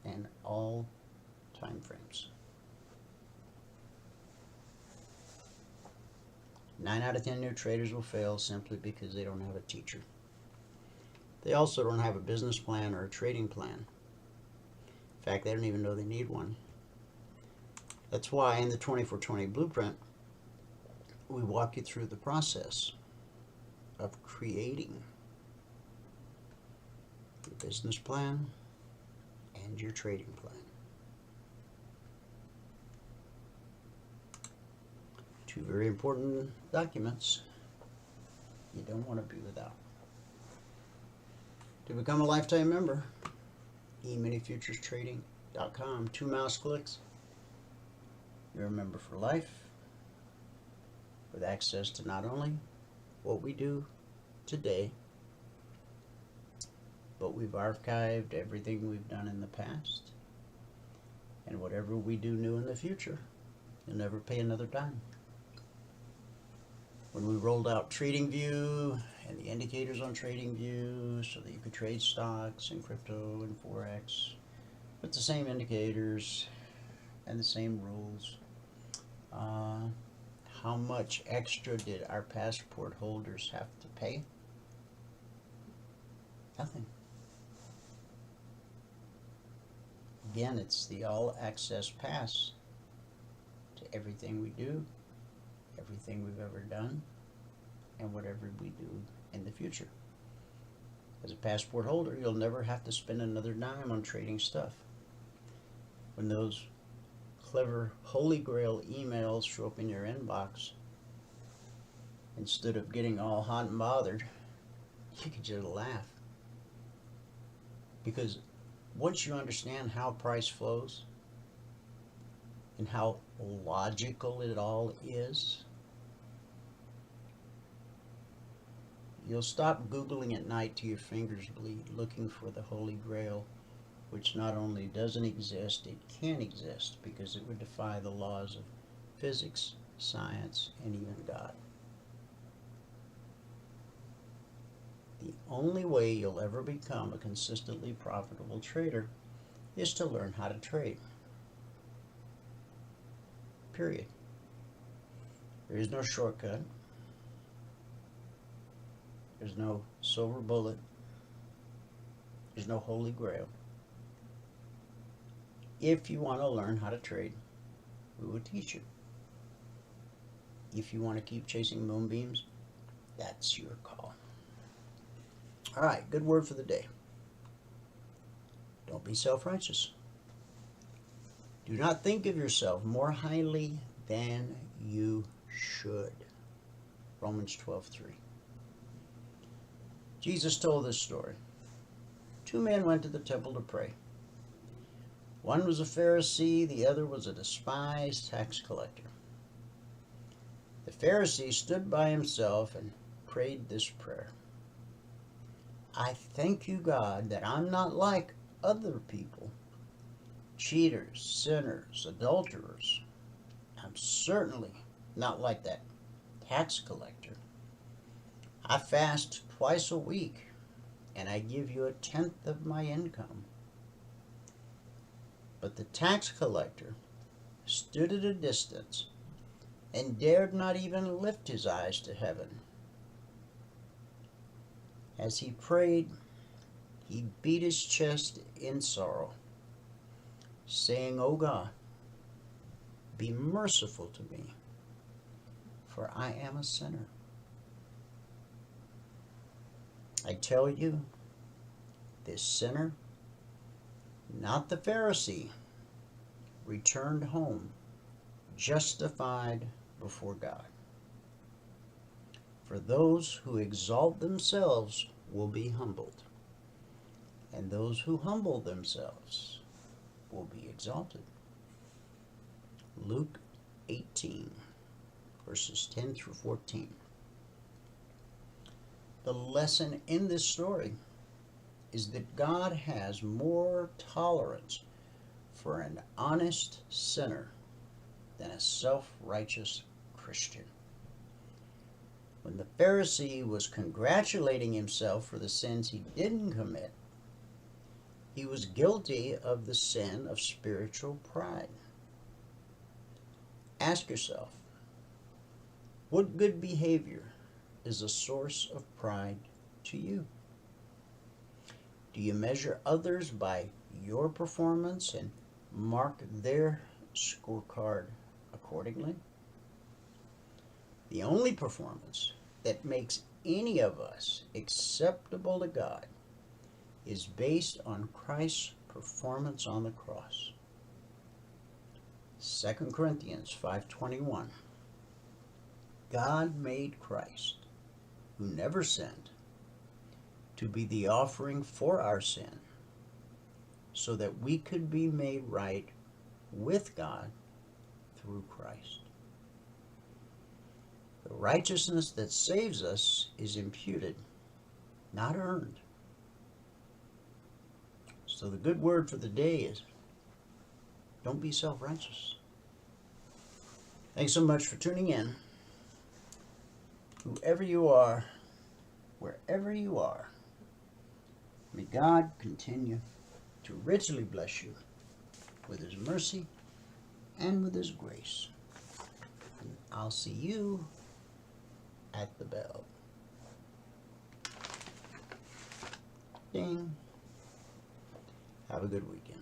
and all time frames. 9 out of 10 new traders will fail simply because they don't have a teacher. They also don't have a business plan or a trading plan. In fact, they don't even know they need one. That's why in the 24/20 blueprint, we walk you through the process of creating your business plan and your trading plan. 2 very important documents you don't want to be without. To become a lifetime member, eminifuturestrading.com, 2 mouse clicks. You're a member for life with access to not only what we do today, but we've archived everything we've done in the past, and whatever we do new in the future, you'll never pay another dime. When we rolled out TradingView and the indicators on TradingView so that you could trade stocks and crypto and Forex with the same indicators and the same rules, how much extra did our passport holders have to pay? Nothing. Again, it's the all-access pass to everything we do, everything we've ever done, and whatever we do in the future. As a passport holder, you'll never have to spend another dime on trading stuff. When those clever Holy Grail emails show up in your inbox, instead of getting all hot and bothered, you can just laugh. Because once you understand how price flows and how logical it all is, you'll stop Googling at night till your fingers bleed looking for the Holy Grail, which not only doesn't exist, it can't exist because it would defy the laws of physics, science, and even God. The only way you'll ever become a consistently profitable trader is to learn how to trade. Period. There is no shortcut. There's no silver bullet. There's no Holy Grail. If you want to learn how to trade, we will teach you. If you want to keep chasing moonbeams, that's your call. All right, good word for the day. Don't be self-righteous. Do not think of yourself more highly than you should. Romans 12:3. Jesus told this story. 2 men went to the temple to pray. One was a Pharisee, the other was a despised tax collector. The Pharisee stood by himself and prayed this prayer. I thank you, God, that I'm not like other people, cheaters, sinners, adulterers. I'm certainly not like that tax collector. I fast twice a week, and I give you 1/10 of my income. But the tax collector stood at a distance and dared not even lift his eyes to heaven. As he prayed, he beat his chest in sorrow, saying, O God, be merciful to me, for I am a sinner. I tell you, this sinner, not the Pharisee, returned home justified before God. For those who exalt themselves will be humbled, and those who humble themselves will be exalted. Luke 18, verses 10 through 14. The lesson in this story is that God has more tolerance for an honest sinner than a self-righteous Christian. When the Pharisee was congratulating himself for the sins he didn't commit, he was guilty of the sin of spiritual pride. Ask yourself, what good behavior is a source of pride to you? Do you measure others by your performance and mark their scorecard accordingly? The only performance that makes any of us acceptable to God is based on Christ's performance on the cross. 2 Corinthians 5:21. God made Christ, who never sinned, to be the offering for our sin, so that we could be made right with God through Christ. The righteousness that saves us is imputed, not earned. So the good word for the day is, don't be self-righteous. Thanks so much for tuning in. Whoever you are, wherever you are, may God continue to richly bless you with His mercy and with His grace. And I'll see you at the bell. Ding. Have a good weekend.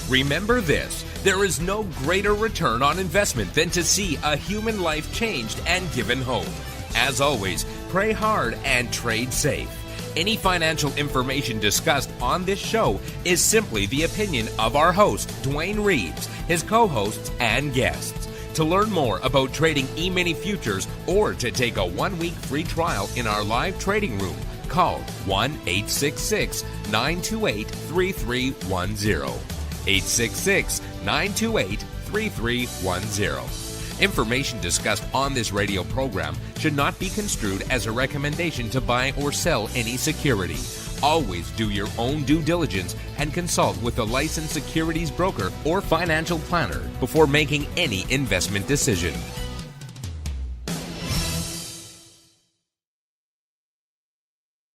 Remember this, there is no greater return on investment than to see a human life changed and given hope. As always, pray hard and trade safe. Any financial information discussed on this show is simply the opinion of our host, Dwayne Reeves, his co-hosts, and guests. To learn more about trading E-mini futures or to take a 1-week free trial in our live trading room, call 1-866-928-3310. 866-928-3310. Information discussed on this radio program should not be construed as a recommendation to buy or sell any security. Always do your own due diligence and consult with a licensed securities broker or financial planner before making any investment decision.